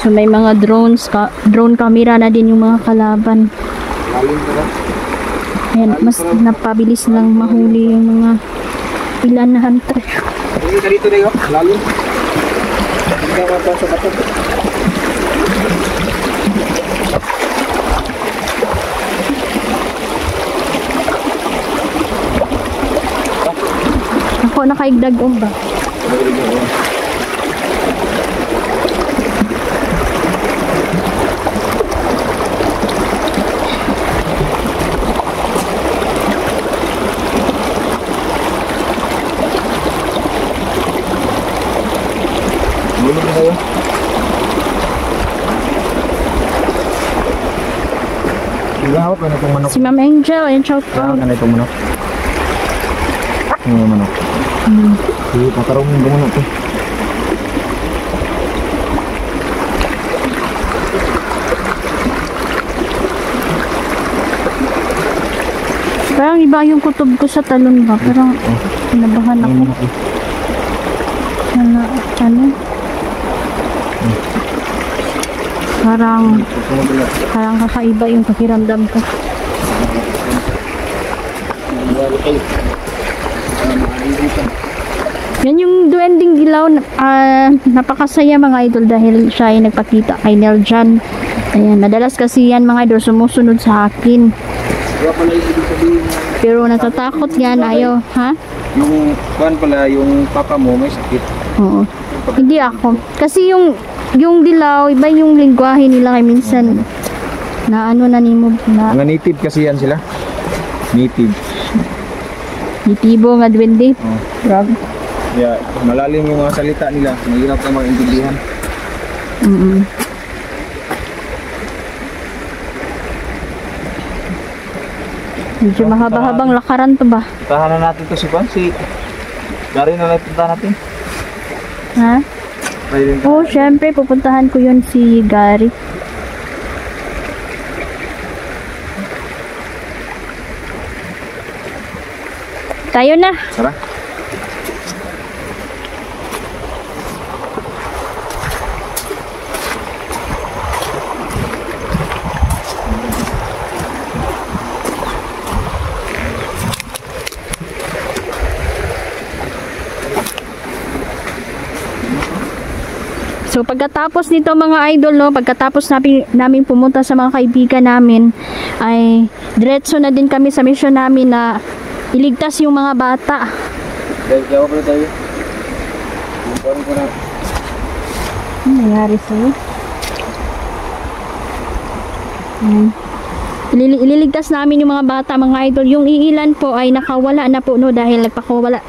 So may mga drone camera na din yung mga kalaban. lalim ka lang. Ayan, mas napabilis lang mahuli yung mga ilan na hunter. Hindi ka dito na yun. Lalim. Hindi ka mapang sa bato. Ako nakaigdag ba? Lulog na kayo. Hawak na itong manok. Si Ma'am Angel, ayun shout Hawak out. na itong manok. Yung manok. Sige, patarungin ko manok to. Parang iba yung kutob ko sa talon ba? Parang kinabahan ako. Yung manok eh. Ano? Parang kakaiba yung pakiramdam ko. Yan yung duwending ilaw, napakasaya mga idol dahil siya ay nagpakita kay Neljan. Ayan, madalas kasi yan mga idol sumusunod sa akin. Kaya pala yung ibig sabihin, Pero natatakot yan, ayaw, ha? yung kuhan pala, yung papa mo may sakit. Oo. Hindi ako. Kasi yung dilaw, iba yung lingwahe nila kay minsan na ano na nimo na Mga native kasi yan sila. Native. nitibo nga duwende. Oh. Grabe. Yeah, malalim yung mga salita nila. Mahirap na maintindihan. Medyo mahaba-habang lakaran to ba? Puntahan na natin to si Juan. Si Gary na lang puntahan natin. Ha? Pwede rin Oo, syempre pupuntahan ko yun si Gary. Tayo na. Tara. So pagkatapos nito mga idol no, pagkatapos namin pumunta sa mga kaibigan namin ay diretso na din kami sa mission namin na iligtas yung mga bata. Dahil kaya pala tayo. Kumpara ko na. Ano nangyari sa'yo? Ililigtas namin yung mga bata mga idol. Yung iilan po ay nakawala na po no dahil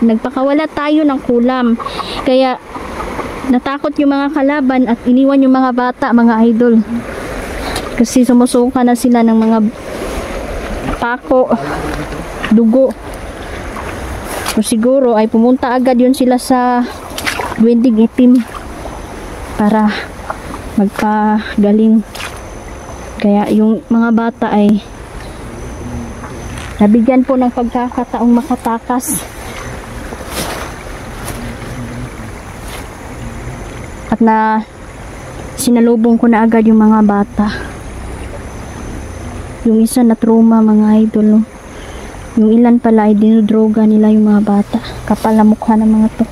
nagpakawala tayo ng kulam. Kaya natakot yung mga kalaban at iniwan yung mga bata mga idol. Kasi sumusuka na sila ng mga pako, dugo. So siguro ay pumunta agad yun sila sa duwending itim para magpagaling. Kaya yung mga bata ay nabigyan po ng pagkakataong makatakas. At na sinalubong ko na agad yung mga bata. Yung isa na trauma mga idol. No? Yung ilan pala ay dinudroga nila yung mga bata. Kapal na mukha ng mga to.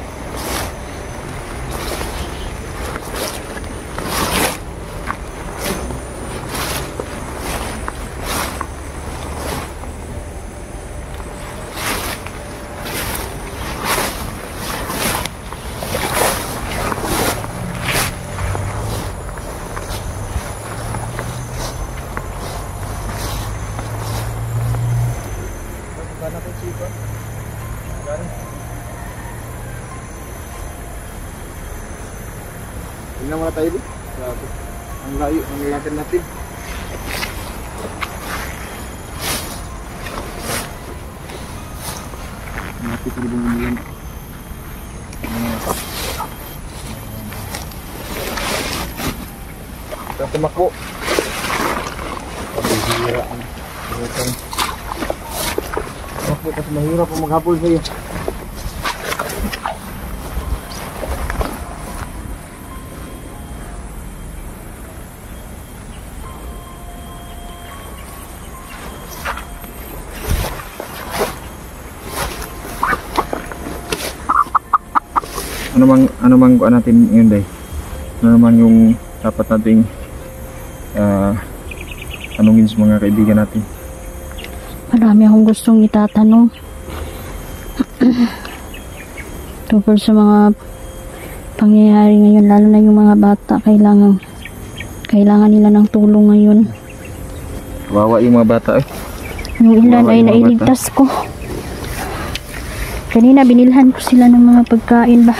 Tingnan muna tayo. Grabe. Ang layo, ang lakan natin. Mati ko rin umulan. Tumakbo. Pabihira ang tumakbo kasi mahirap ang maghabol sa'yo. Ano mang kuha natin yun, Day? Ano naman yung dapat nating tanungin sa mga kaibigan natin? Marami akong gustong itatanong. Tungkol sa mga pangyayari ngayon, lalo na yung mga bata, kailangan nila ng tulong ngayon. Kawawa yung mga bata eh. Yung ilan Kawawa ay yung mga nailigtas ko. Kanina binilhan ko sila ng mga pagkain ba.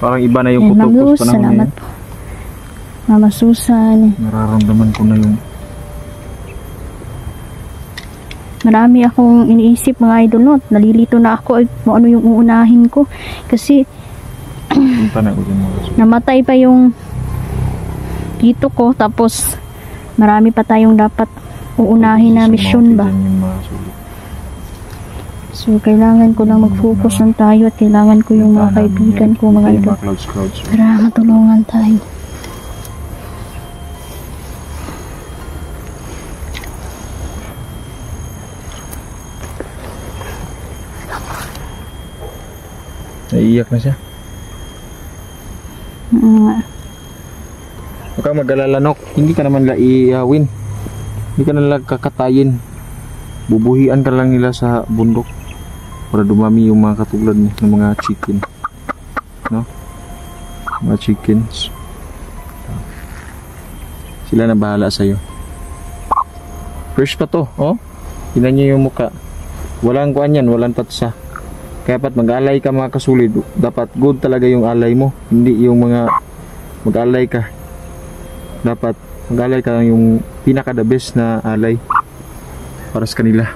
Parang iba na yung Ma'am putupos Luz, panahon salamat ngayon. po. Mama Susan. Nararamdaman ko na yung Marami akong iniisip mga idol, no? Nalilito na ako kung ano yung uunahin ko. Kasi punta na ulit mga kaso. namatay pa yung tito ko, tapos marami pa tayong dapat uunahin na misyon ba. So kailangan ko lang mag-focus lang tayo at kailangan ko yung mga kaibigan ko mga idol Clouds. para matulungan tayo. Naiiyak na siya. Huwag kang mag-alala, Nok. Hindi ka naman iawin. Hindi ka nalang kakatayin. Bubuhian ka lang nila sa bundok para dumami yung mga katulad ng mga chicken. No? Mga chickens. Sila na bahala sa'yo. First pa to, oh. Tingnan niyo yung muka. Walang kuan yan, walang tatsa. Kaya dapat mag-alay ka mga kasulid. Dapat good talaga yung alay mo. Hindi yung mga mag-alay ka. Dapat mag-alay ka lang yung pinaka-the best na alay para sa kanila.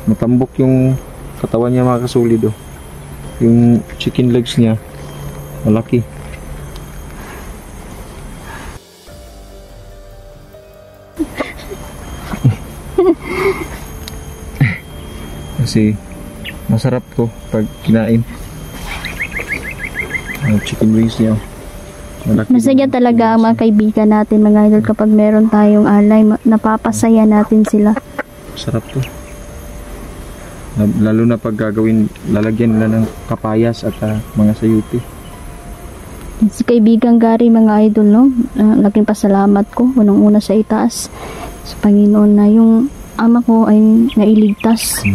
Matambok yung katawan niya mga kasulid. Oh. Yung chicken legs niya malaki. Kasi masarap to pag kinain. Ang chicken wings niya. Malaki. Masaya talaga ang mga kaibigan natin mga idol kapag meron tayong alay, napapasaya natin sila. Sarap to. Lalo na pag gagawin, lalagyan nila ng kapayas at mga sayuti. Si kaibigan Gary mga idol, no? Laking pasalamat ko unang-una sa itaas sa Panginoon na yung ama ko ay nailigtas.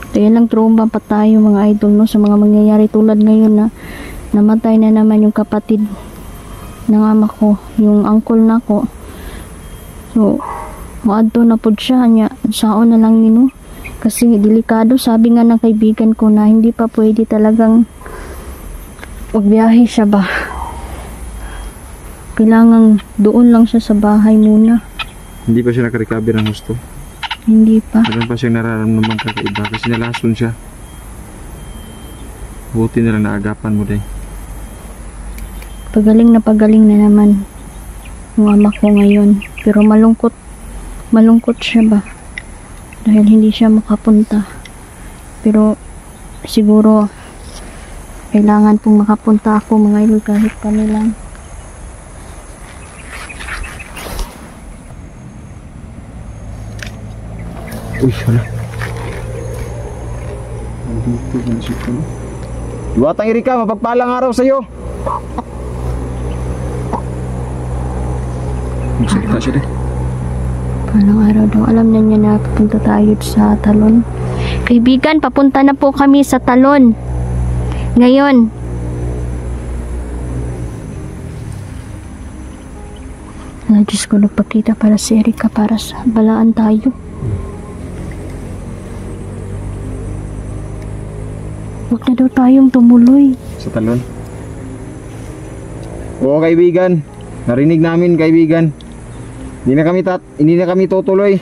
Kaya lang trauma pa tayo mga idol, no, sa mga mangyayari tulad ngayon na namatay na naman yung kapatid ng ama ko, yung uncle na ko. So maadto na pod siya nya saon na lang nino kasi delikado. Sabi nga ng kaibigan ko na hindi pa pwede talagang magbiyahe siya ba, kailangan doon lang siya sa bahay muna. Hindi pa siya nakarecover ng gusto. Hindi pa. Meron pa siyang nararamdaman kakaiba kasi nalason siya. Buti na lang naagapan mo day. Pagaling na naman yung ama ko ngayon, pero malungkot siya ba dahil hindi siya makapunta. Pero siguro kailangan pong makapunta ako mga idol kahit kami lang. Uy, wala. Nandito na siya pala. Iwatang Erika, mapagpalang araw sa'yo. Magsalita siya din. Palang araw daw. Alam na niya na papunta tayo sa Talon. Kaibigan, papunta na po kami sa Talon. Ngayon. Diyos ko, nagpakita para si Erika para sa balaan tayo. Huwag na daw tayong tumuloy. Sa Talon. Oo kaibigan, narinig namin kaibigan. Hindi na kami tutuloy.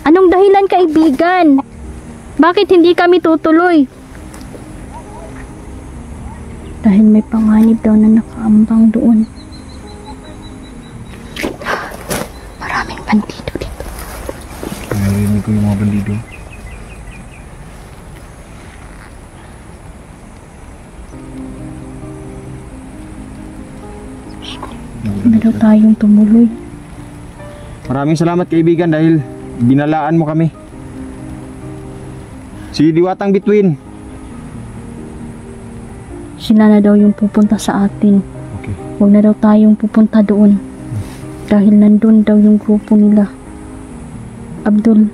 Anong dahilan, kaibigan? Bakit hindi kami tutuloy? Dahil may panganib daw na nakaambang doon. Maraming bandido dito. Narinig ko yung mga bandido. Ano daw tayong tumuloy? Maraming salamat kaibigan dahil binalaan mo kami. Si Diwatang Bituin. Sila na daw yung pupunta sa atin. Okay. Huwag na daw tayong pupunta doon. Dahil nandun daw yung grupo nila. Abdul.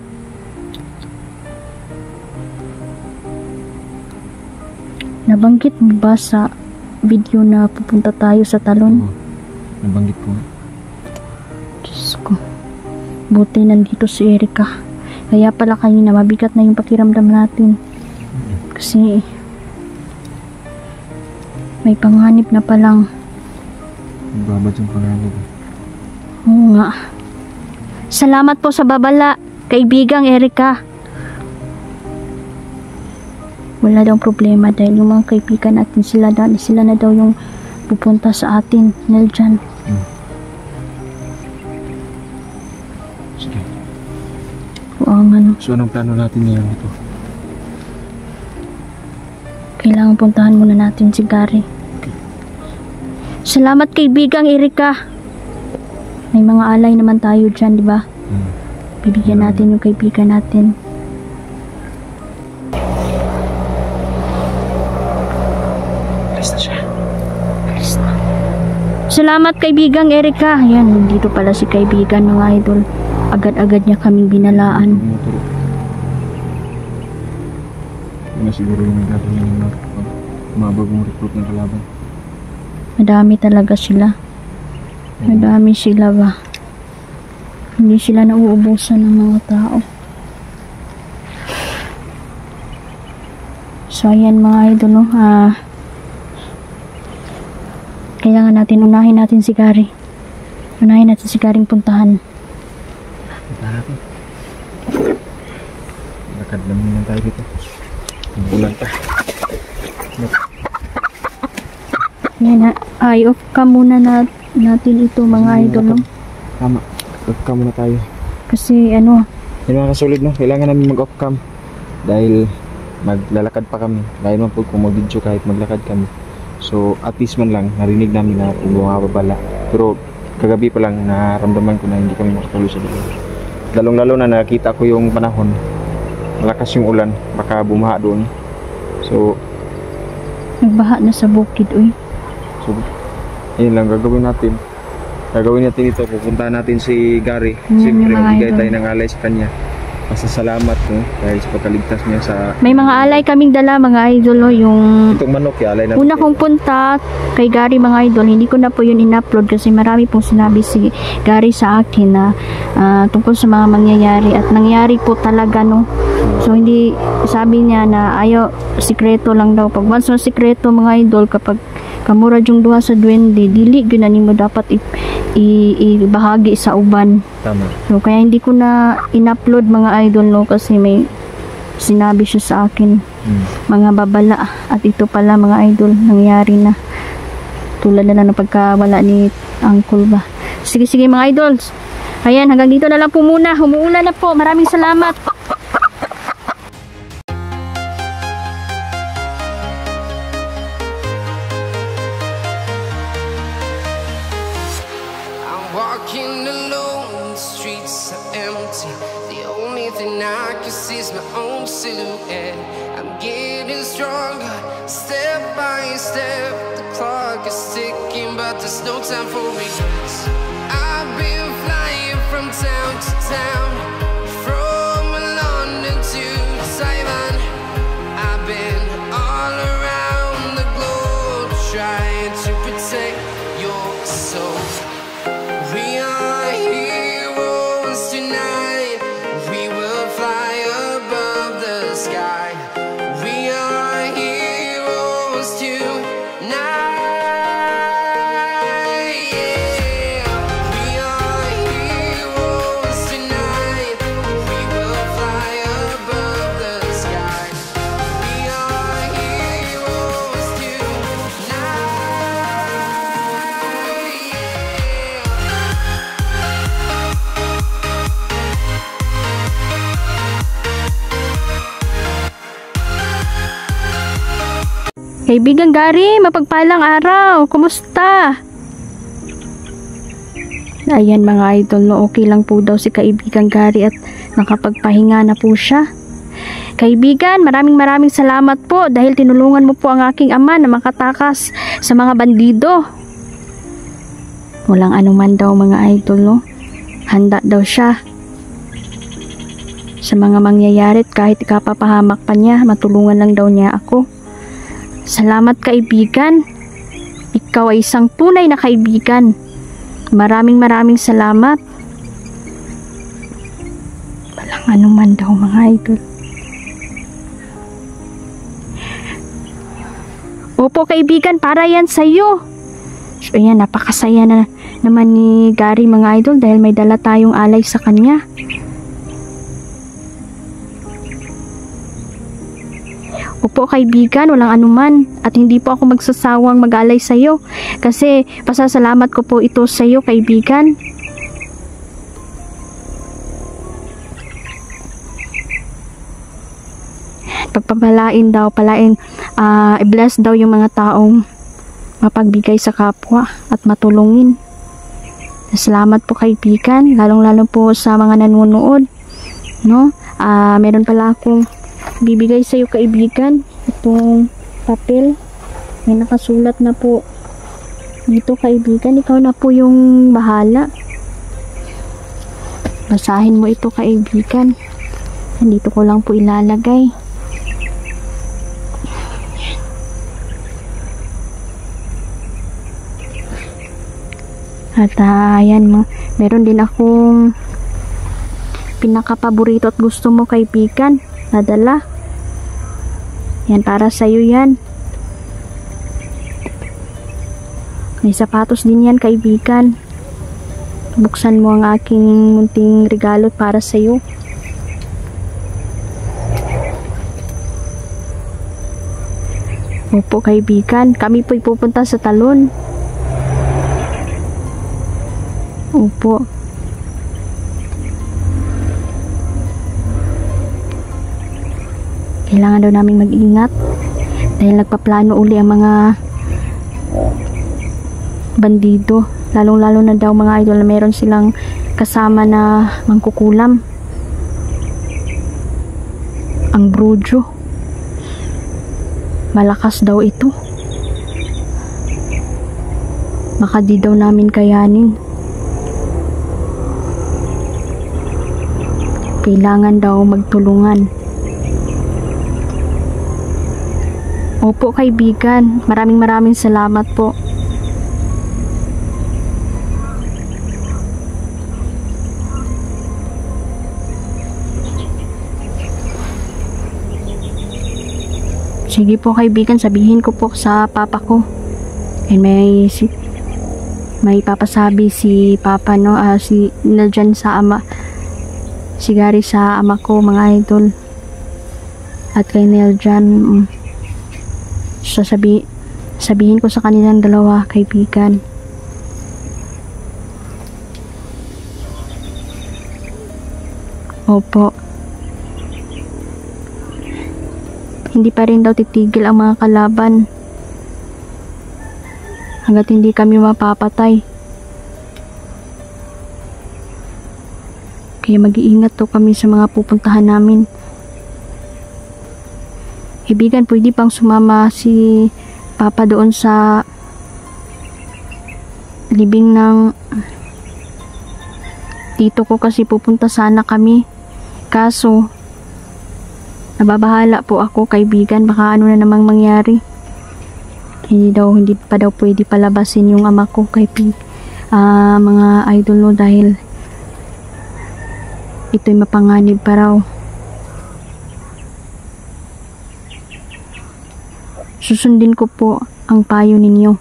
Nabanggit mo ba sa video na pupunta tayo sa talon? Oo. Nabanggit ko. Diyos ko. Buti nandito si Erika. Kaya pala kanina mabigat na yung pakiramdam natin. Kasi may panganib na palang. Babad yung panganib. Oo nga. Salamat po sa babala, kaibigang Erika. Wala daw problema dahil yung mga kaibigan natin sila na daw yung pupunta sa atin, Neljan. Sige. Oo nga no. So anong plano natin ngayon ito? Kailangan puntahan muna natin si Gary. Okay. Salamat kaibigang Erika. May mga alay naman tayo dyan, di ba? Bibigyan natin yung kaibigan natin. Alis na siya. Alis na. Salamat kaibigang Erika. Ayan, dito pala si kaibigan mga idol. Agad-agad niya kaming binalaan. Tumuturo. Yun na siguro yung gagawin ng mabagong recruit ng kalaban. Madami talaga sila. Madami sila ba? Hindi sila nauubusan ng mga tao. So ayan mga idol, no? Kailangan natin, unahin natin si Gary. Unahin natin si Garing puntahan. Punta natin. Lakad lang muna tayo dito. Bulan pa. Yan na, off cam muna natin ito mga idol, no? Tama. Off-cam muna tayo. Kasi ano, Yun mga kasulid, no? Kailangan namin mag-off-cam. Dahil maglalakad pa kami. Dahil man po kung mag-video kahit maglakad kami. So at least man lang narinig namin na bumababala. Pero kagabi pa lang naramdaman ko na hindi kami makatuloy sa dito. Lalong-lalo na nakita ko yung panahon. Malakas yung ulan. Baka bumaha doon. So nagbaha na sa bukid, uy. So, ayun lang gagawin natin. Gagawin natin ito. Pupuntahan natin si Gary. Siyempre, mga magbigay idol. tayo ng alay sa kanya. Pasasalamat, no? Dahil sa pagkaligtas niya sa... May mga alay kaming dala mga idol, no? Yung Itong manok, alay natin. una kong punta kay Gary mga idol, hindi ko na po yun in-upload kasi marami pong sinabi si Gary sa akin na tungkol sa mga mangyayari at nangyari po talaga, no. So hindi, sabi niya na ayaw, sikreto lang daw. Pag once na sikreto mga idol, kapag kamura yung duha sa duwende, dili gyud na nimo dapat ibahagi sa uban. Tama. So kaya hindi ko na in-upload mga idol, no, kasi may sinabi siya sa akin mga babala at ito pala mga idol nangyari na, tulad na lang ng pagkawala ni Uncle ba. Sige mga idols, ayan, hanggang dito na lang po muna. Umuulan na po, maraming salamat. I'm walking alone, the streets are empty. The only thing I can see is my own silhouette. I'm getting stronger, step by step. The clock is ticking, but there's no time for regrets. I've been flying from town to town, from London to Taiwan. I've been all around the globe, trying to protect your soul. We are heroes tonight. We will fly above the sky. We are heroes tonight. Yeah. We are heroes tonight. Kaibigan Gary, mapagpalang araw. Kumusta? Ayan mga idol, no, okay lang po daw si kaibigan Gary at nakapagpahinga na po siya. Kaibigan, maraming salamat po dahil tinulungan mo po ang aking ama na makatakas sa mga bandido. Walang anuman daw mga idol, no. Handa daw siya sa mga mangyayari at kahit ikapapahamak pa niya, matulungan lang daw niya ako. Salamat kaibigan. Ikaw ay isang tunay na kaibigan. Maraming salamat. Walang anuman daw mga idol. Opo kaibigan, para yan sa'yo. So ayan, napakasaya na naman ni Gary mga idol dahil may dala tayong alay sa kanya. Opo kaibigan, walang anuman at hindi po ako magsasawang mag-alay sa iyo kasi pasasalamat ko po ito sa iyo kaibigan. Pagpapalain daw, i-bless daw yung mga taong mapagbigay sa kapwa at matulungin. Salamat po kaibigan, lalong-lalo po sa mga nanonood, no? Meron pala akong bibigay sa iyo kaibigan, itong papel. May nakasulat na po dito kaibigan, ikaw na po yung bahala. Basahin mo ito kaibigan. Dito ko lang po ilalagay. At ayan mo, meron din akong pinakapaborito at gusto mo kaibigan nadala. Yan, para sa'yo yan. May sapatos din yan kaibigan. Buksan mo ang aking munting regalo para sa'yo. Opo kaibigan, kami po'y pupunta sa Talon. Opo. Kailangan daw namin mag-ingat dahil nagpaplano uli ang mga bandido, lalong-lalo na daw mga idol na meron silang kasama na mangkukulam, ang Brujo. Malakas daw ito, baka di daw namin kayanin. Kailangan daw magtulungan. Opo kaibigan, maraming salamat po. Sige po kaibigan, sabihin ko po sa papa ko. May papasabi si papa, no, si Niljan sa ama, si Gary sa ama ko mga idol, at kay Niljan. Sabihin ko sa kanilang dalawa kaibigan. Opo. Hindi pa rin daw titigil ang mga kalaban hanggat hindi kami mapapatay. Kaya mag-iingat to kami sa mga pupuntahan namin. Kaibigan, pwede pang sumama si Papa doon sa libing ng tito ko kasi pupunta sana kami. Kaso, nababahala po ako kaibigan, baka ano na namang mangyari. Hindi pa daw pwede palabasin yung ama ko kay mga idol, no, dahil ito'y mapanganib pa raw. Susundin ko po ang payo ninyo.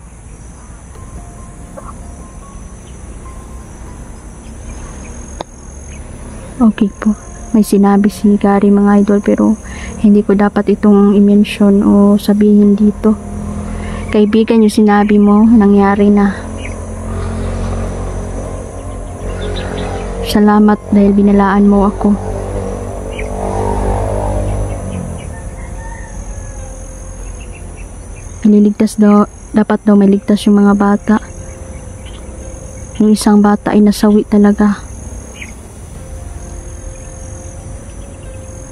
Okay po. May sinabi si Gary mga idol pero hindi ko dapat itong i-mention o sabihin dito. Kaibigan, yung sinabi mo, nangyari na. Salamat dahil binalaan mo ako. dapat daw may ligtas yung mga bata. Yung isang bata ay nasawi talaga.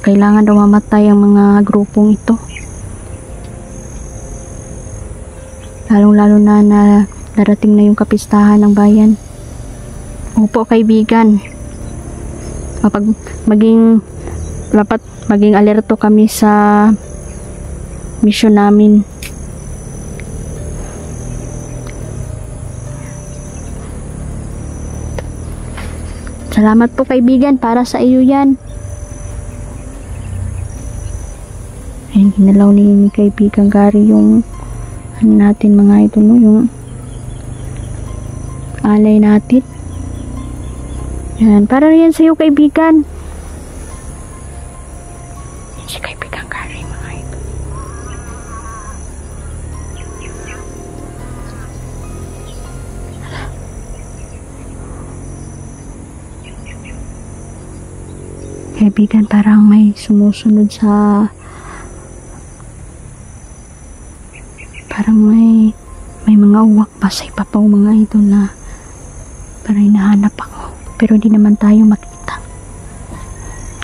Kailangan daw mamatay ang mga grupong ito. Lalong-lalo na darating na yung kapistahan ng bayan. Opo, kaibigan. Dapat maging alerto kami sa misyon namin. Salamat po, kaibigan, para sa iyo yan. Ayun, hinalaw ni kaibigan Gary yung ano natin mga ito, no? Yung alay natin. Yan, para yan sa'yo, kaibigan. Si kaibigan Gary, mga ito. Kaibigan, parang may sumusunod sa parang may mga uwak pa sa ipapaw mga ito na parang hinahanap ako, pero di naman tayo makita.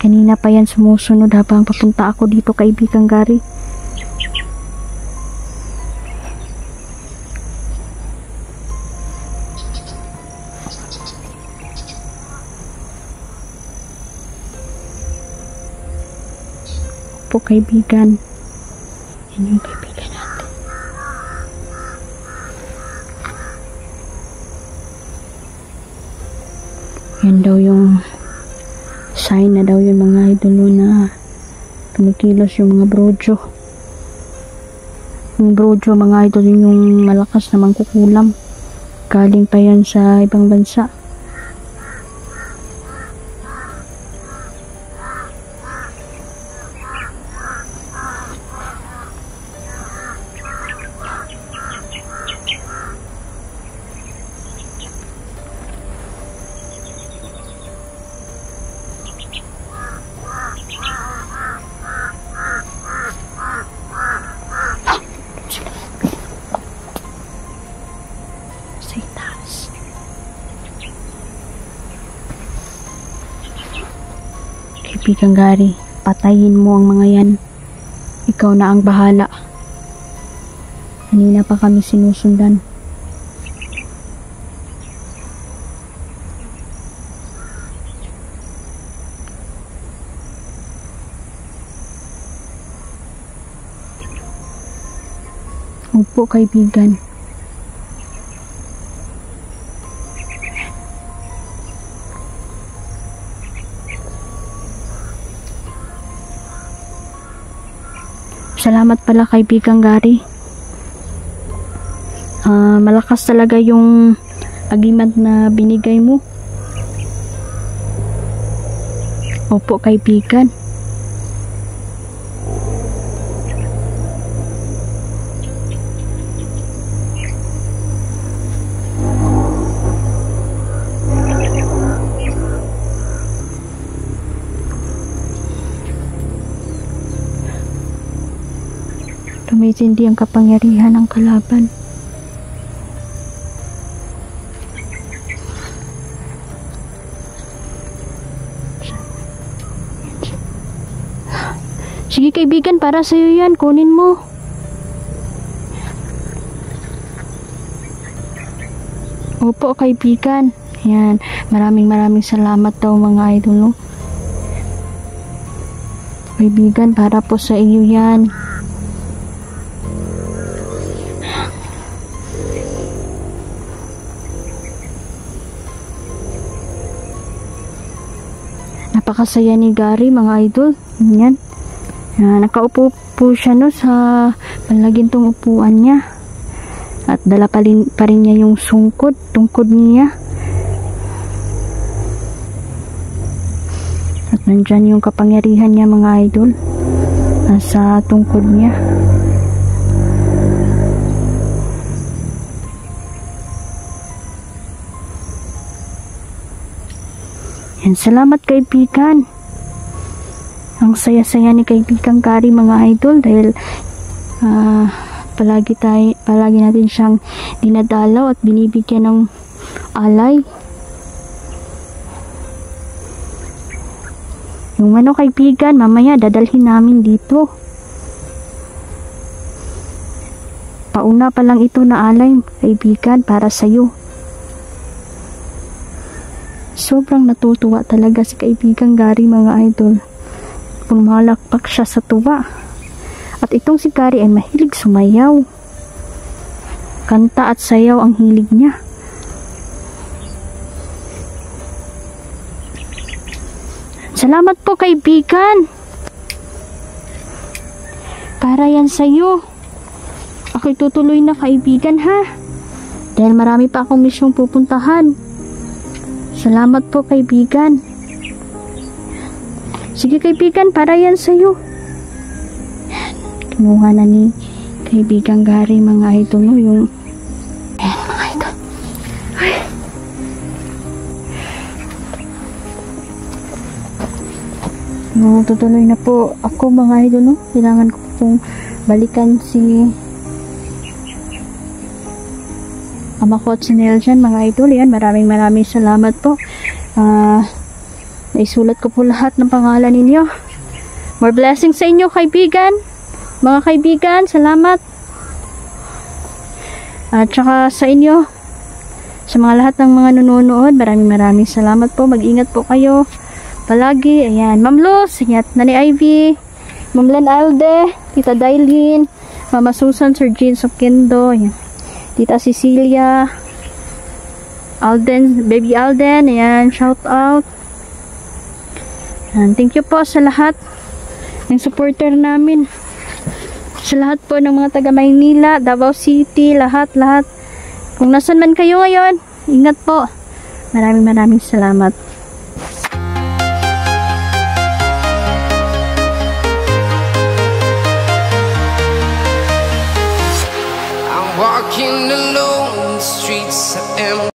Kanina pa yan sumusunod habang papunta ako dito, kaibigan Gary. Po, kaibigan. Yan yung kaibigan natin. Yan daw yung sign na daw yung mga idolo na kumikilos yung mga brojo. Yung brojo, mga idolo, yung malakas na mangkukulam. Galing pa yan sa ibang bansa. Kaibigan Gary, patayin mo ang mga yan. Ikaw na ang bahala. Kanina pa kami sinusundan. Opo, kaibigan. Salamat pala, kaibigan Gary. Malakas talaga yung agreement na binigay mo. Opo, kaibigan. Tumitindi ang kapangyarihan ng kalaban. Sige, kaibigan, para sa'yo yan. Kunin mo. Opo, kaibigan. Yan. Maraming salamat daw, mga idol. Kaibigan, para po sa iyo yan. Napakasaya ni Gary, mga idol. Yan. Nakaupo po siya, no, sa palagintong upuan niya. At dala pa rin niya yung tungkod niya. At nandyan yung kapangyarihan niya, mga idol. Nasa tungkod niya. Yan, salamat, kaibigan. Ang saya-saya ni kaibigan Gary, mga idol, dahil palagi natin siyang dinadalaw at binibigyan ng alay. Yung kaibigan, mamaya dadalhin namin dito. Pauna pa lang ito na alay, kaibigan, para sa'yo. Sobrang natutuwa talaga si kaibigang Gary, mga idol. Pumalakpak siya sa tuwa. At itong si Gary ay mahilig sumayaw. Kanta at sayaw ang hilig niya. Salamat po, kaibigan. Para yan sa'yo. Ako'y tutuloy na, kaibigan, ha? Dahil marami pa akong misyong pupuntahan. Salamat po, kaibigan. Sige, kaibigan, para yan sa'yo. Kinuha na ni kaibigang Gary, mga idol, no? Yung ayan, mga idol. Ay. No, tutuloy na po ako, mga idol, no? Kailangan ko pong balikan si ama ko at si Nel dyan, mga idol. Yan, maraming salamat po. Naisulat ko po lahat ng pangalan ninyo. More blessings sa inyo, kaibigan. Mga kaibigan, salamat. At saka sa inyo, sa mga lahat ng mga nanonood, maraming salamat po. Mag-ingat po kayo palagi. Ayan, Ma'am Luz, Nani Ivy, Ma'am Len Alde, Tita Dailin, Mama Susan, Sir Jean Soquendo, ayan, Tita Cecilia, Alden, Baby Alden, ayan, shout out. Ayan, thank you po sa lahat ng supporter namin. Sa lahat po ng mga taga Maynila, Davao City, lahat. Kung nasan man kayo ngayon, ingat po. Maraming salamat. Walking alone, the streets are empty.